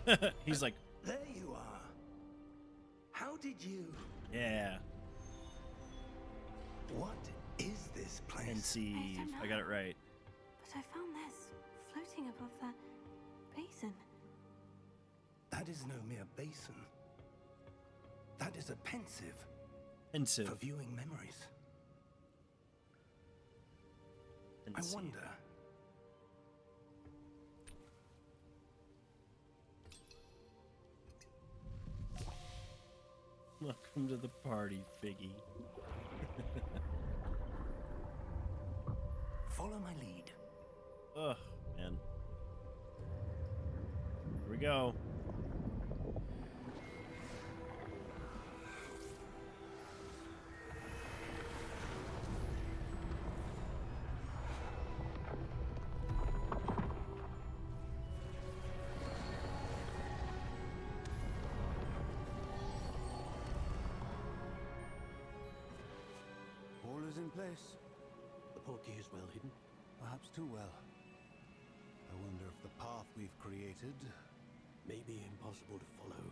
Okay. He's like, there you are. How did you? Yeah. What is this place? Pensieve. I got it right. But I found this floating above that basin. That is no mere basin. That is a pensieve. Pensieve. For viewing memories. Pensieve. I wonder. Welcome to the party, Figgy. Follow my lead. Ugh, man. Here we go. All is in place. The portkey is well hidden. Perhaps too well. I wonder if the path we've created May be impossible to follow.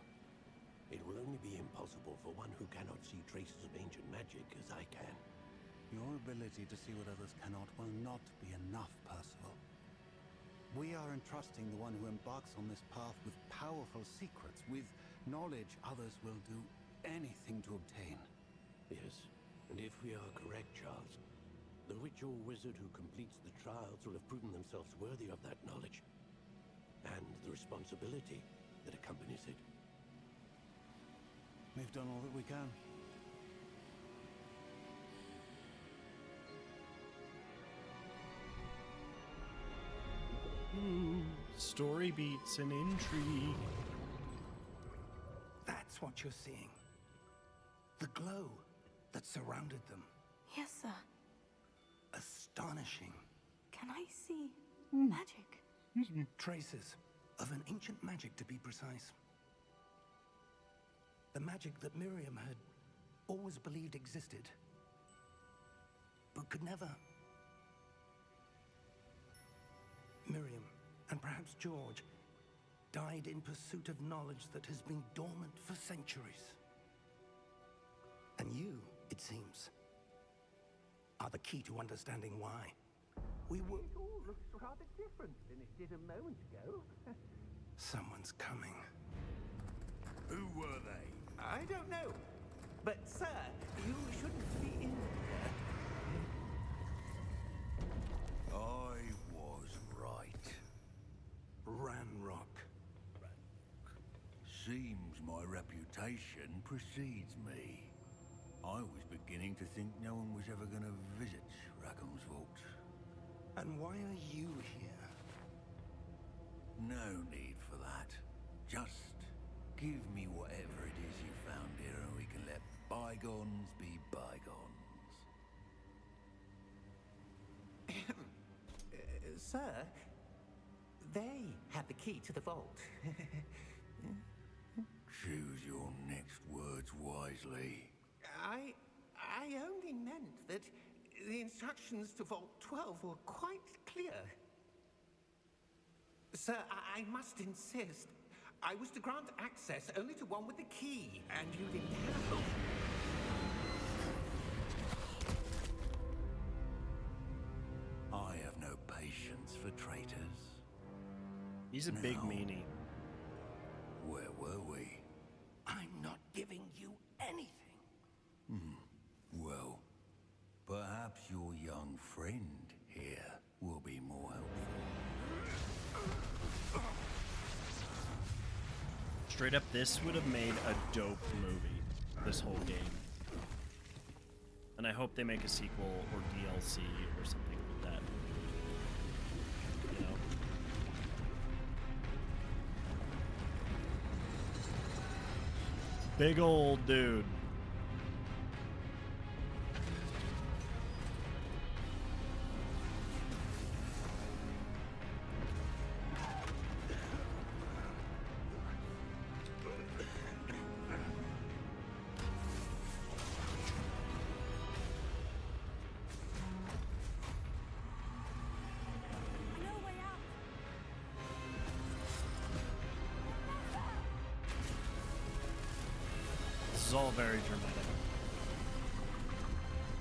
It will only be impossible for one who cannot see traces of ancient magic as I can. Your ability to see what others cannot will not be enough, Percival. We are entrusting the one who embarks on this path with powerful secrets, with knowledge others will do anything to obtain. Yes, and if we are correct, Charles, the witch or wizard who completes the trials will have proven themselves worthy of that knowledge, and the responsibility that accompanies it. We've done all that we can. Ooh, story beats and intrigue. That's what you're seeing. The glow that surrounded them. Yes, sir. Astonishing. Can I see magic? Traces of an ancient magic, to be precise. The magic that Miriam had always believed existed, but could never. Miriam, and perhaps George, died in pursuit of knowledge that has been dormant for centuries. And you, it seems, are the key to understanding why. We were... It all looks rather different than it did a moment ago. Someone's coming. Who were they? I don't know. But, sir, you shouldn't be in here. I was right. Ranrock. Seems my reputation precedes me. I was beginning to think no one was ever going to visit Rackham's vault. And why are you here? No need for that. Just give me whatever it is you found here and we can let bygones be bygones. Sir, they had the key to the vault. Choose your next words wisely. I only meant that the instructions to Vault 12 were quite clear. Sir, I must insist. I was to grant access only to one with the key, and you didn't have it. I have no patience for traitors. He's a big No. meanie. Where were we? I'm not giving you anything. Well, perhaps your young friend here will be more helpful. Straight up, this would have made a dope movie, this whole game. And I hope they make a sequel or DLC or something like that. You know? Big old dude. No way out. This is all very dramatic.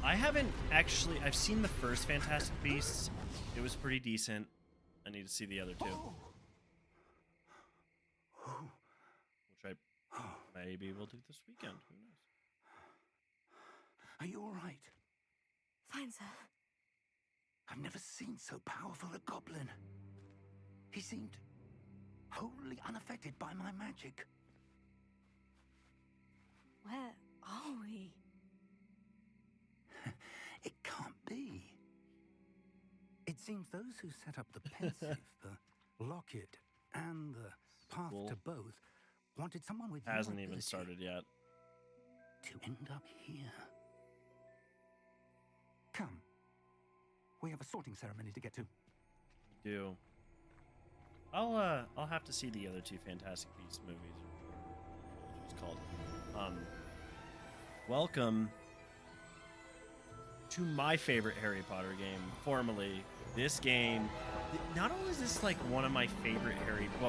I haven't actually... I've seen the first Fantastic Beasts. It was pretty decent. I need to see the other two. Which I maybe will do this weekend. Who knows? Are you all right? Fine, sir. I've never seen so powerful a goblin. He seemed wholly unaffected by my magic. Where are we? It can't be. It seems those who set up the pensive, the locket, and the path Cool. to both wanted someone with your Hasn't even ability started yet. to end up here. Come. We have a sorting ceremony to get to. Do. I'll have to see the other two Fantastic Beasts movies. Or it's called. Welcome to my favorite Harry Potter game. Formerly, this game. Not only is this like one of my favorite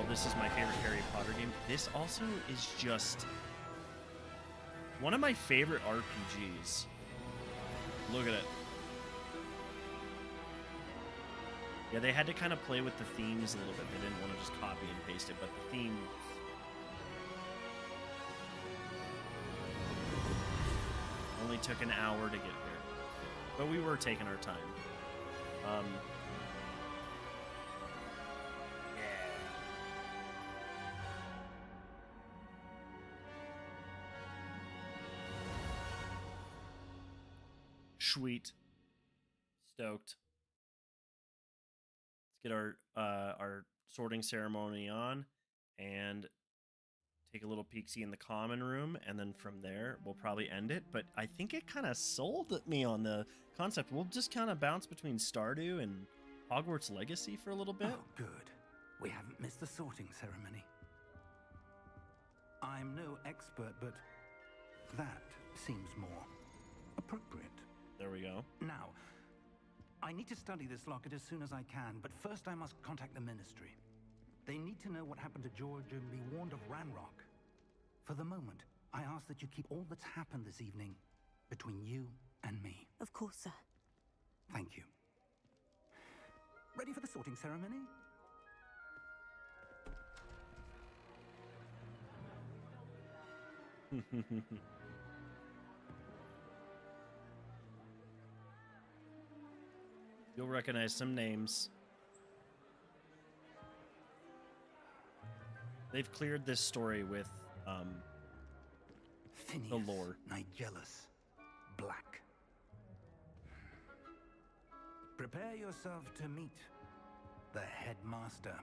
this is my favorite Harry Potter game. This also is just one of my favorite RPGs. Look at it. Yeah, they had to kind of play with the themes a little bit. They didn't want to just copy and paste it, but the theme... only took an hour to get here. But we were taking our time. Sweet. Stoked. Let's get our sorting ceremony on and take a little peek-see in the common room, and then from there we'll probably end it. But I think it kind of sold me on the concept. We'll just kind of bounce between Stardew and Hogwarts Legacy for a little bit. Oh, good. We haven't missed the sorting ceremony. I'm no expert, but that seems more appropriate. There we go. Now, I need to study this locket as soon as I can, but first I must contact the Ministry. They need to know what happened to George and be warned of Ranrock. For the moment, I ask that you keep all that's happened this evening between you and me. Of course, sir. Thank you. Ready for the sorting ceremony? You'll recognize some names. They've cleared this story with Phineas, the lore. Nigellus, Black. Prepare yourself to meet the headmaster.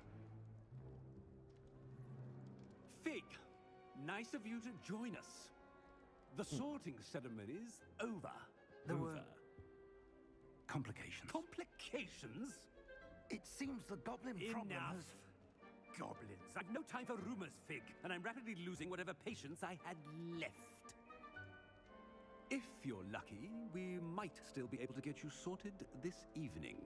Fig, nice of you to join us. The sorting ceremony's over. There were complications. Complications? It seems the goblin problem Enough. has... Goblins. I've no time for rumors, Fig, and I'm rapidly losing whatever patience I had left. If you're lucky, we might still be able to get you sorted this evening.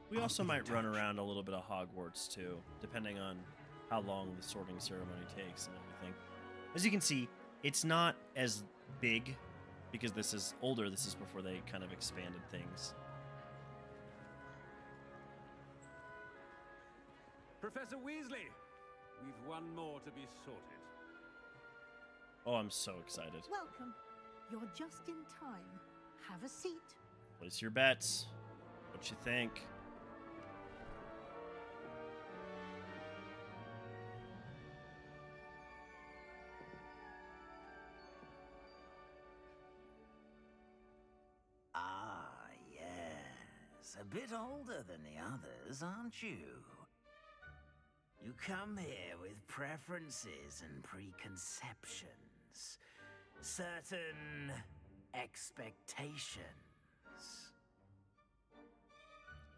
We also might run around a little bit of Hogwarts too, depending on how long the sorting ceremony takes and everything. As you can see, it's not as big because this is older. This is before they kind of expanded things. Professor Weasley, we've one more to be sorted. Oh, I'm so excited. Welcome. You're just in time. Have a seat. Place your bets. What you think? Ah, yes. A bit older than the others, aren't you? You come here with preferences and preconceptions. Certain expectations.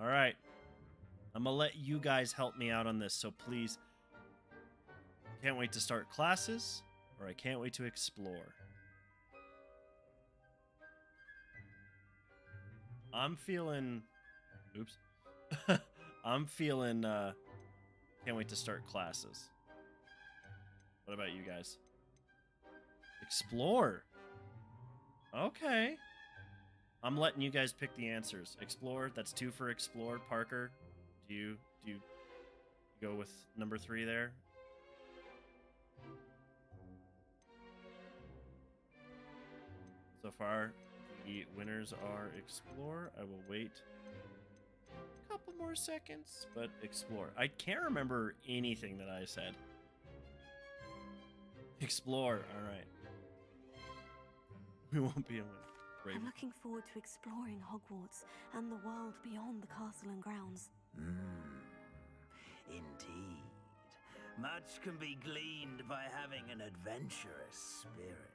All right. I'm going to let you guys help me out on this, so please. Can't wait to start classes, or I can't wait to explore. I'm feeling... Oops. I'm feeling... Can't wait to start classes. What about you guys? Explore. Okay. I'm letting you guys pick the answers. Explore. That's 2 for explore. Parker, do you go with number 3 there? So far, the winners are explore. I will wait a couple more seconds, but explore. I can't remember anything that I said. Explore. All right. We won't be a winner. I'm looking forward to exploring Hogwarts and the world beyond the castle and grounds. Indeed. Much can be gleaned by having an adventurous spirit.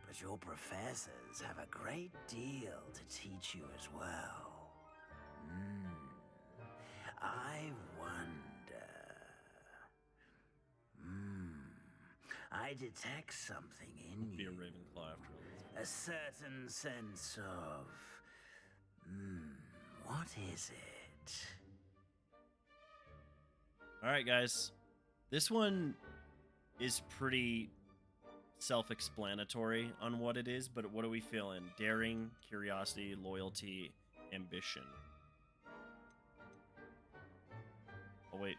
But your professors have a great deal to teach you as well. I wonder... I detect something in you. Be a Ravenclaw after all. A certain sense of... what is it? Alright, guys. This one is pretty self-explanatory on what it is, but what are we feeling? Daring, curiosity, loyalty, ambition. Oh, wait.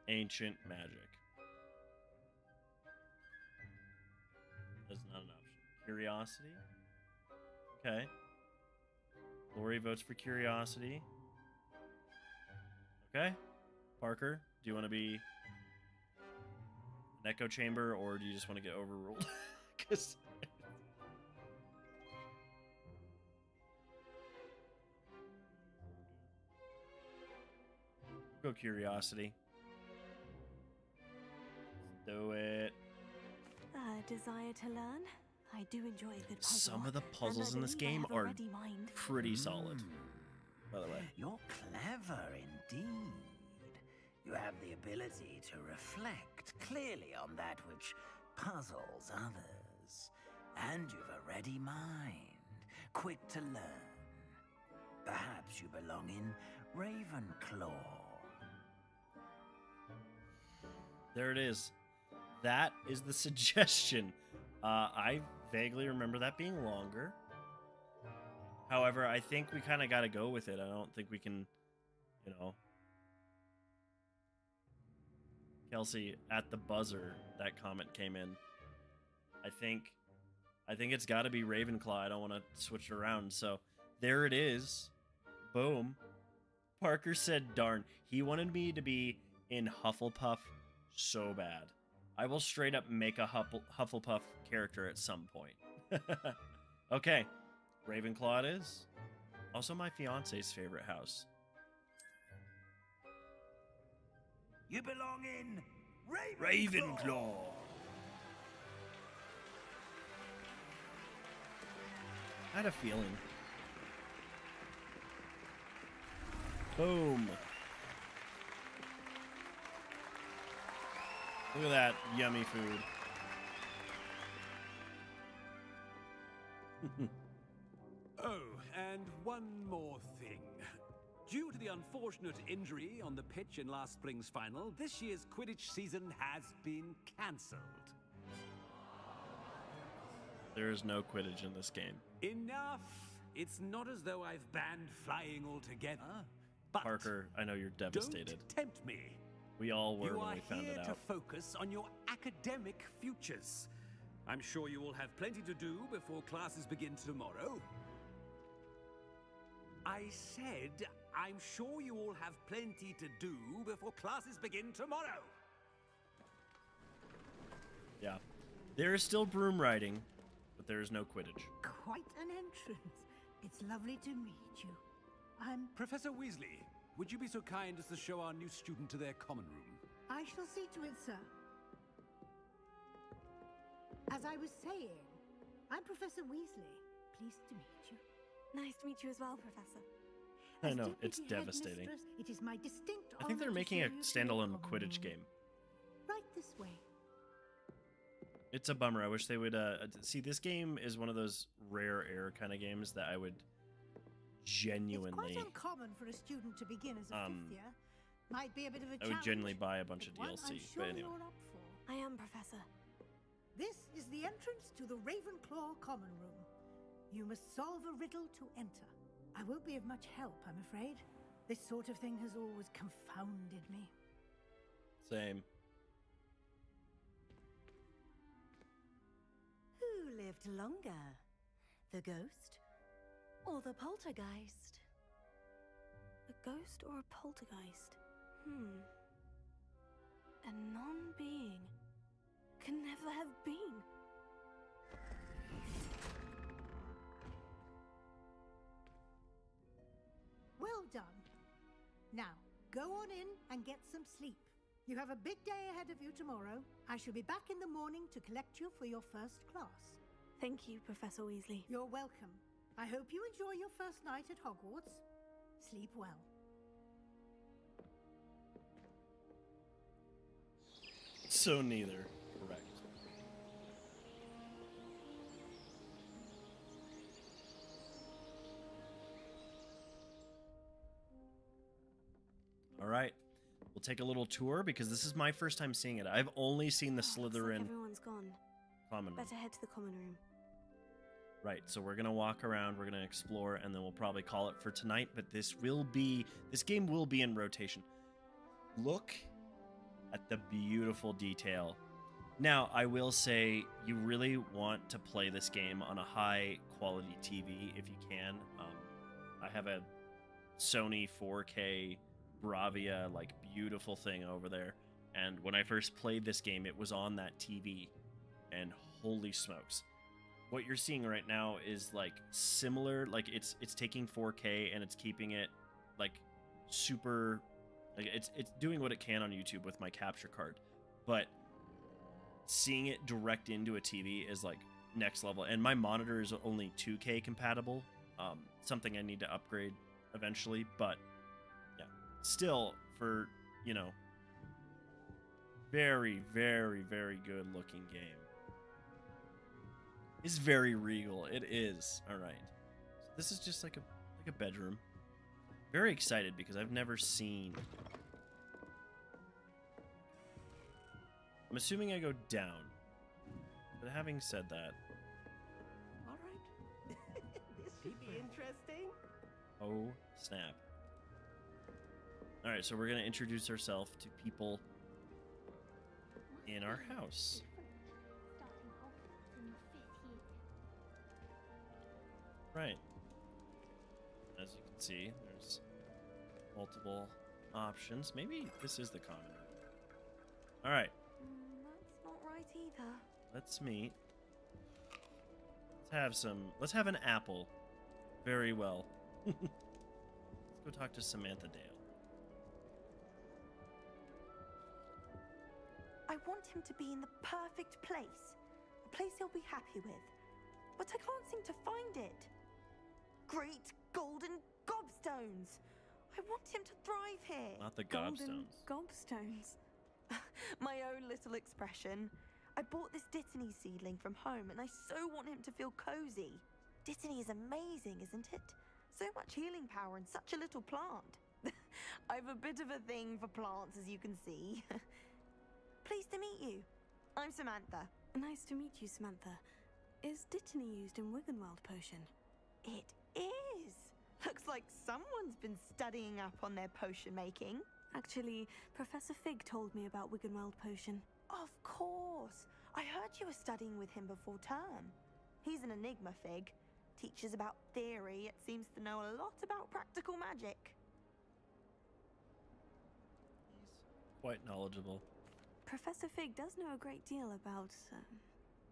Ancient magic. That's not an option. Curiosity. Okay. Lori votes for curiosity. Okay. Parker, do you want to be an echo chamber, or do you just want to get overruled? Because go curiosity. Let's do it. Desire to learn? I do enjoy a good puzzle. Some of the puzzles in this game are pretty solid, by the way. You're clever indeed. You have the ability to reflect clearly on that which puzzles others. And you've a ready mind, quick to learn. Perhaps you belong in Ravenclaw. There it is. That is the suggestion. I vaguely remember that being longer. However, I think we kind of got to go with it. I don't think we can, you know. Kelsey, at the buzzer, that comment came in. I think it's got to be Ravenclaw. I don't want to switch it around. So there it is. Boom. Parker said, darn, he wanted me to be in Hufflepuff so bad. I will straight up make a Hufflepuff character at some point. Okay. Ravenclaw it is. Also my fiance's favorite house. You belong in Ravenclaw. I had a feeling. Boom. Look at that yummy food. Oh, and one more thing. Due to the unfortunate injury on the pitch in last spring's final, this year's Quidditch season has been cancelled. There is no Quidditch in this game. Enough! It's not as though I've banned flying altogether. But Parker, I know you're devastated. Don't tempt me. We all were when we found it You are here out. to focus on your academic futures. I'm sure you will have plenty to do before classes begin tomorrow. I said, I'm sure you all have plenty to do before classes begin tomorrow. Yeah. There is still broom riding, but there is no Quidditch. Quite an entrance. It's lovely to meet you. I'm... Professor Weasley, would you be so kind as to show our new student to their common room? I shall see to it, sir. As I was saying, I'm Professor Weasley. Pleased to meet you. Nice to meet you as well, Professor. I As know, it's Deputy devastating. Headmistress, it is my distinct I think they're honor to making show a you to standalone your common Quidditch room. game. Right this way. It's a bummer. I wish they would see, this game is one of those rare air kind of games that I would genuinely It's quite uncommon for a student to begin as a fifth year. Might be a bit of a I challenge. would genuinely buy a bunch of but one DLC, I'm but sure anyway. you're up for. I am, Professor. This is the entrance to the Ravenclaw common room. You must solve a riddle to enter. I won't be of much help, I'm afraid. This sort of thing has always confounded me. Same. Who lived longer? The ghost or the poltergeist? A ghost or a poltergeist? A non-being can never have been. Well done. Now, go on in and get some sleep. You have a big day ahead of you tomorrow. I shall be back in the morning to collect you for your first class. Thank you, Professor Weasley. You're welcome. I hope you enjoy your first night at Hogwarts. Sleep well. So neither. Correct. All right. We'll take a little tour because this is my first time seeing it. I've only seen the Looks like Slytherin everyone's gone. common room. Better head to the common room. Right, so we're gonna walk around, we're gonna explore, and then we'll probably call it for tonight, but this game will be in rotation. Look at the beautiful detail. Now, I will say, you really want to play this game on a high quality TV if you can. I have a Sony 4K Bravia, like, beautiful thing over there, and when I first played this game, it was on that TV, and holy smokes. What you're seeing right now is like similar, like it's taking 4K and it's keeping it like super, like it's doing what it can on YouTube with my capture card, but seeing it direct into a TV is like next level. And my monitor is only 2K compatible, something I need to upgrade eventually, but yeah, still for, you know, very, very, very good looking game. It's very regal. It is. All right. So this is just like a bedroom. Very excited because I've never seen. I'm assuming I go down. But having said that, interesting. Oh, snap. All right, so we're going to introduce ourselves to people in our house. Starting Hogwarts in the 5th year. Right. As you can see, there's multiple options. Maybe this is the common room. All right, That's not right either. let's meet. Let's have an apple. Very well. Let's go talk to Samantha Dale. I want him to be in the perfect place. A place he'll be happy with. But I can't seem to find it. Great golden gobstones! I want him to thrive here. Not the Golden gobstones. gobstones. My own little expression. I bought this Dittany seedling from home and I so want him to feel cozy. Dittany is amazing, isn't it? So much healing power in such a little plant. I've a bit of a thing for plants, as you can see. Pleased to meet you. I'm Samantha. Nice to meet you, Samantha. Is Dittany used in Wiggenweld potion? It is. Looks like someone's been studying up on their potion making. Actually, Professor Fig told me about Wiggenweld potion. Of course. I heard you were studying with him before term. He's an enigma, Fig. Teaches about theory, yet seems to know a lot about practical magic. He's quite knowledgeable. Professor Fig does know a great deal about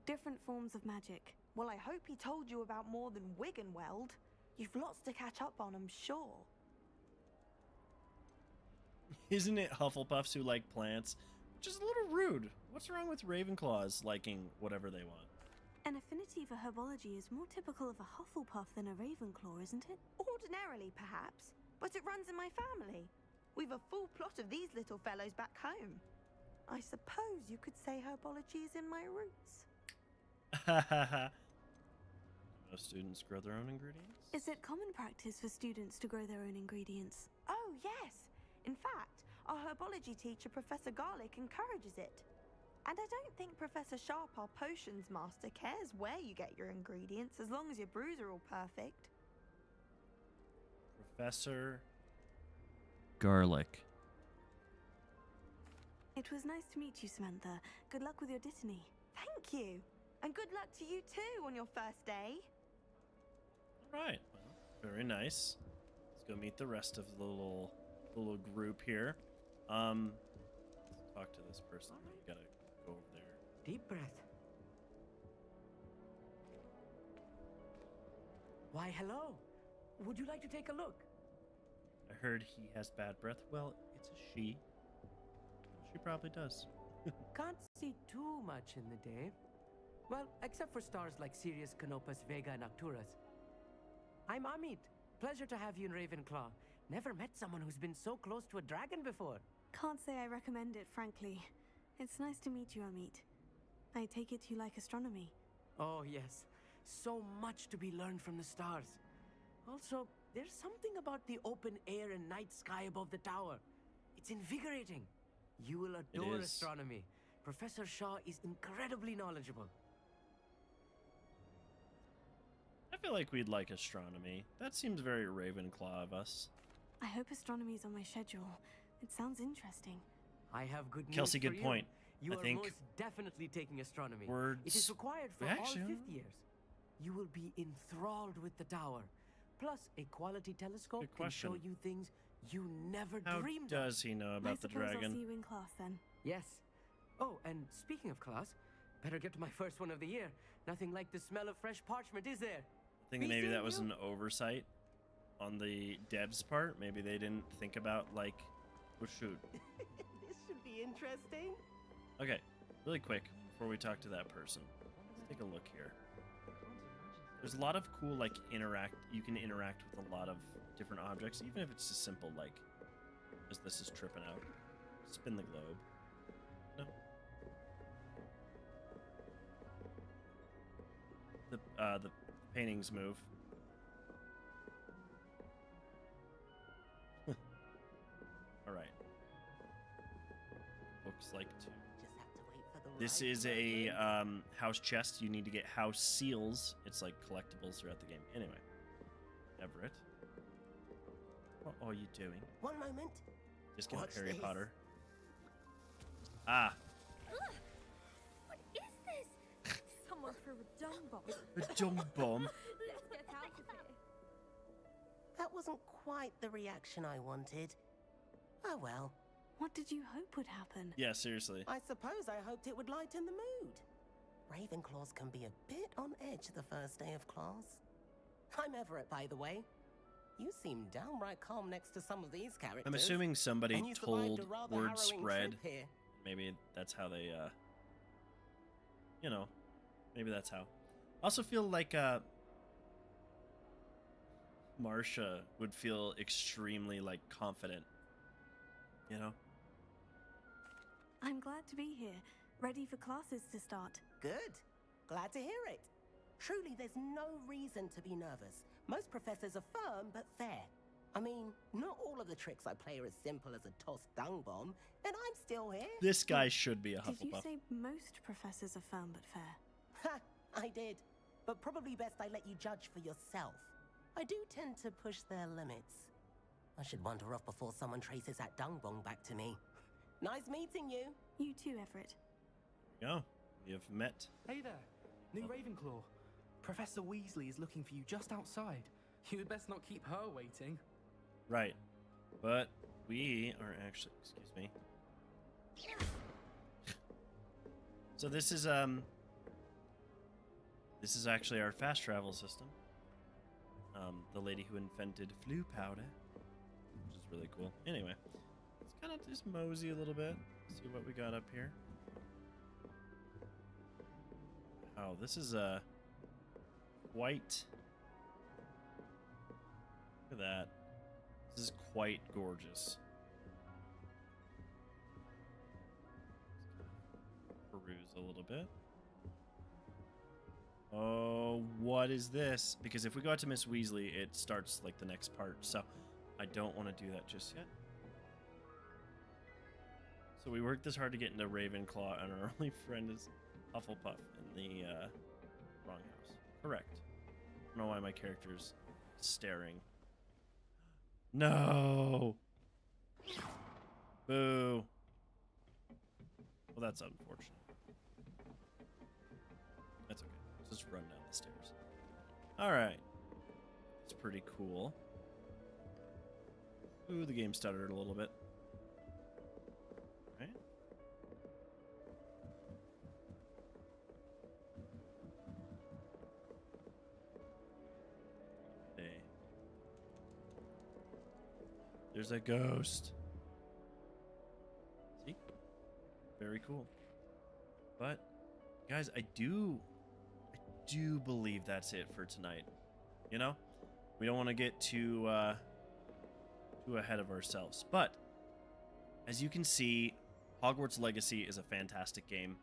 different forms of magic. Well, I hope he told you about more than Wiggenweld. You've lots to catch up on, I'm sure. Isn't it Hufflepuffs who like plants? Which is a little rude. What's wrong with Ravenclaws liking whatever they want? An affinity for herbology is more typical of a Hufflepuff than a Ravenclaw, isn't it? Ordinarily, perhaps, but it runs in my family. We've a full plot of these little fellows back home. I suppose you could say herbology is in my roots. Most students grow their own ingredients? Is it common practice for students to grow their own ingredients? Oh, yes. In fact, our herbology teacher, Professor Garlick, encourages it. And I don't think Professor Sharp, our potions master, cares where you get your ingredients as long as your brews are all perfect. Professor Garlic. It was nice to meet you, Samantha. Good luck with your Dittany. Thank you. And good luck to you too on your first day. All right. Well, very nice. Let's go meet the rest of the little group here. Let's talk to this person. You gotta go over there. Deep breath. Why, hello. Would you like to take a look? I heard he has bad breath. Well, it's a she. She probably does. Can't see too much in the day. Well, except for stars like Sirius, Canopus, Vega, and Arcturus. I'm Amit. Pleasure to have you in Ravenclaw. Never met someone who's been so close to a dragon before. Can't say I recommend it, frankly. It's nice to meet you, Amit. I take it you like astronomy. Oh, yes. So much to be learned from the stars. Also, there's something about the open air and night sky above the tower. It's invigorating. You will adore astronomy. Professor Shaw is incredibly knowledgeable. I feel like we'd like astronomy. That seems very Ravenclaw of us. I hope astronomy's on my schedule. It sounds interesting. I have good news Kelsey, for good you. point. You I are think most definitely taking astronomy. words It is required for all reaction. 5th years. You will be enthralled with the tower. Plus, a quality telescope Good can show question. you things you never How dreamed does he know I about the suppose I'll dragon? see you in class then. of. Yes. Oh, and speaking of class, better get to my first one of the year. Nothing like the smell of fresh parchment, is there? I think Be maybe seeing that was you. an oversight on the devs' part. Maybe they didn't think about, like, oh shoot. This should be interesting. Okay, really quick before we talk to that person. Let's take a look here. There's a lot of cool, like, you can interact with a lot of different objects, even if it's just simple, like, as this is tripping out. Spin the globe. No. The paintings move. Alright. Looks like two. Just have to wait for the This right is a moment. house chest. You need to get house seals. It's like collectibles throughout the game. Anyway, Everett. What are you doing? One moment. Just get Watch Harry this. Potter. Ah. Ugh. What is this? Someone threw a dung bomb. A dung bomb? Let's get out of here. That wasn't quite the reaction I wanted. Oh well. What did you hope would happen? Yeah, seriously. I suppose I hoped it would lighten the mood. Ravenclaws can be a bit on edge the first day of class. I'm Everett, by the way. You seem downright calm next to some of these characters. I'm assuming somebody And you survived told a rather word harrowing spread. trip here. Maybe that's how they, you know, maybe that's how. I also feel like, Marcia would feel extremely, like, confident, you know? I'm glad to be here, ready for classes to start. Good. Glad to hear it. Truly, there's no reason to be nervous. Most professors are firm but fair. I mean, not all of the tricks I play are as simple as a tossed dung bomb, and I'm still here. This guy should be a Did you Hufflepuff. say most professors are firm but fair? Ha! I did. But probably best I let you judge for yourself. I do tend to push their limits. I should wander off before someone traces that dung bomb back to me. Nice meeting you. You too, Everett. Go. We have met. Hey there, new Ravenclaw. Professor Weasley is looking for you just outside. You had best not keep her waiting. Right. But we are actually, excuse me. So this is actually our fast travel system. The lady who invented flu powder, which is really cool. Anyway, let's kind of just mosey a little bit, see what we got up here. Oh, this is quite. Look at that. This is quite gorgeous. Peruse a little bit. Oh, what is this? Because if we go out to Miss Weasley, it starts like the next part. So I don't want to do that just yet. So we worked this hard to get into Ravenclaw, and our only friend is Hufflepuff in the wrong house. Correct. I don't know why my character's staring. No! Boo. Well, that's unfortunate. That's okay. Let's just run down the stairs. Alright. It's pretty cool. Ooh, the game stuttered a little bit. Right? Hey. There's a ghost. See? Very cool. But, guys, I do believe that's it for tonight. You know? We don't want to get too ahead of ourselves. But, as you can see, Hogwarts Legacy is a fantastic game.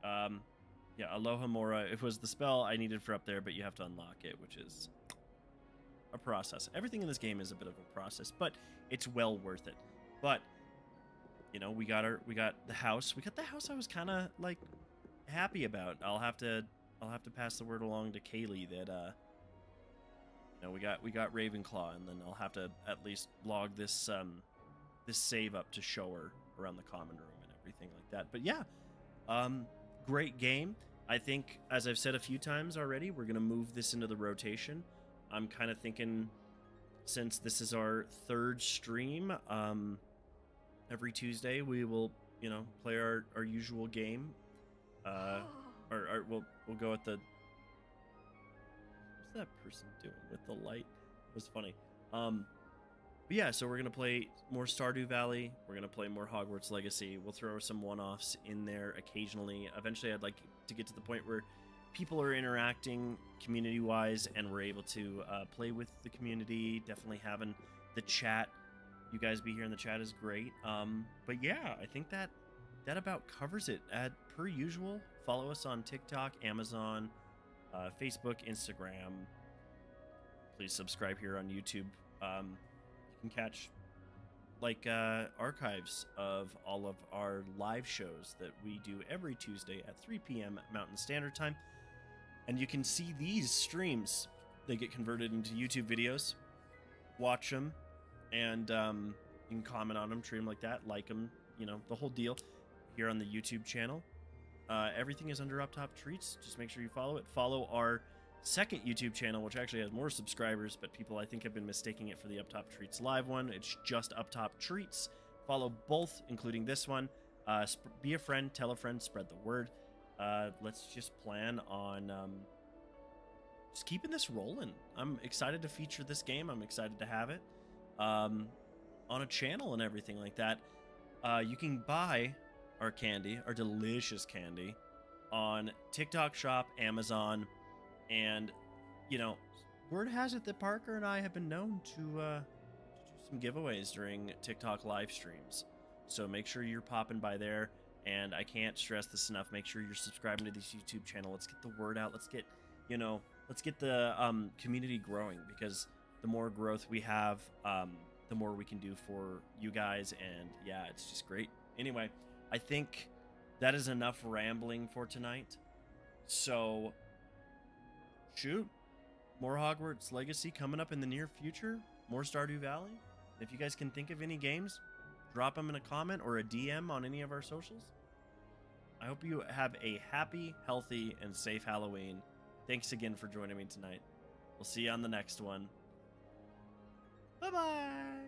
Yeah, Aloha Mora, it was the spell I needed for up there, but you have to unlock it, which is a process. Everything in this game is a bit of a process, but it's well worth it. But, you know, we got the house. We got the house I was kind of, like, happy about. I'll have to pass the word along to Kaylee that, you know, we got Ravenclaw, and then I'll have to at least log this, this save up to show her around the common room and everything like that. But yeah, great game. I think, as I've said a few times already, we're going to move this into the rotation. I'm kind of thinking, since this is our third stream, every Tuesday we will, you know, play our usual game. Or we'll go at the... What's that person doing with the light? It was funny. But yeah, so we're going to play more Stardew Valley. We're going to play more Hogwarts Legacy. We'll throw some one-offs in there occasionally. Eventually, I'd like to get to the point where people are interacting community-wise and we're able to play with the community. Definitely having the chat. You guys be here in the chat is great. But yeah, I think that about covers it. Per usual, follow us on TikTok, Amazon, Facebook, Instagram. Please subscribe here on YouTube. You can catch like archives of all of our live shows that we do every Tuesday at 3 p.m. Mountain Standard Time. And you can see these streams they get converted into YouTube videos. Watch them, and you can comment on them, treat them like that, like them, you know, the whole deal here on the YouTube channel. Everything is under UpTop Treats. Just make sure you follow it. Follow our second YouTube channel, which actually has more subscribers, but people I think have been mistaking it for the UpTop Treats live one. It's just UpTop Treats. Follow both, including this one. Be a friend, tell a friend, spread the word. Let's just plan on just keeping this rolling. I'm excited to feature this game. I'm excited to have it on a channel and everything like that. You can buy our candy, our delicious candy, on TikTok Shop, Amazon, and, you know, word has it that Parker and I have been known to do some giveaways during TikTok live streams. So make sure you're popping by there, and I can't stress this enough. Make sure you're subscribing to this YouTube channel. Let's get the word out. Let's get, you know, let's get the community growing, because the more growth we have, the more we can do for you guys, and yeah, it's just great. Anyway, I think that is enough rambling for tonight. So, shoot, more Hogwarts Legacy coming up in the near future, more Stardew Valley. If you guys can think of any games, drop them in a comment or a DM on any of our socials. I hope you have a happy, healthy, and safe Halloween. Thanks again for joining me tonight. We'll see you on the next one. Bye-bye.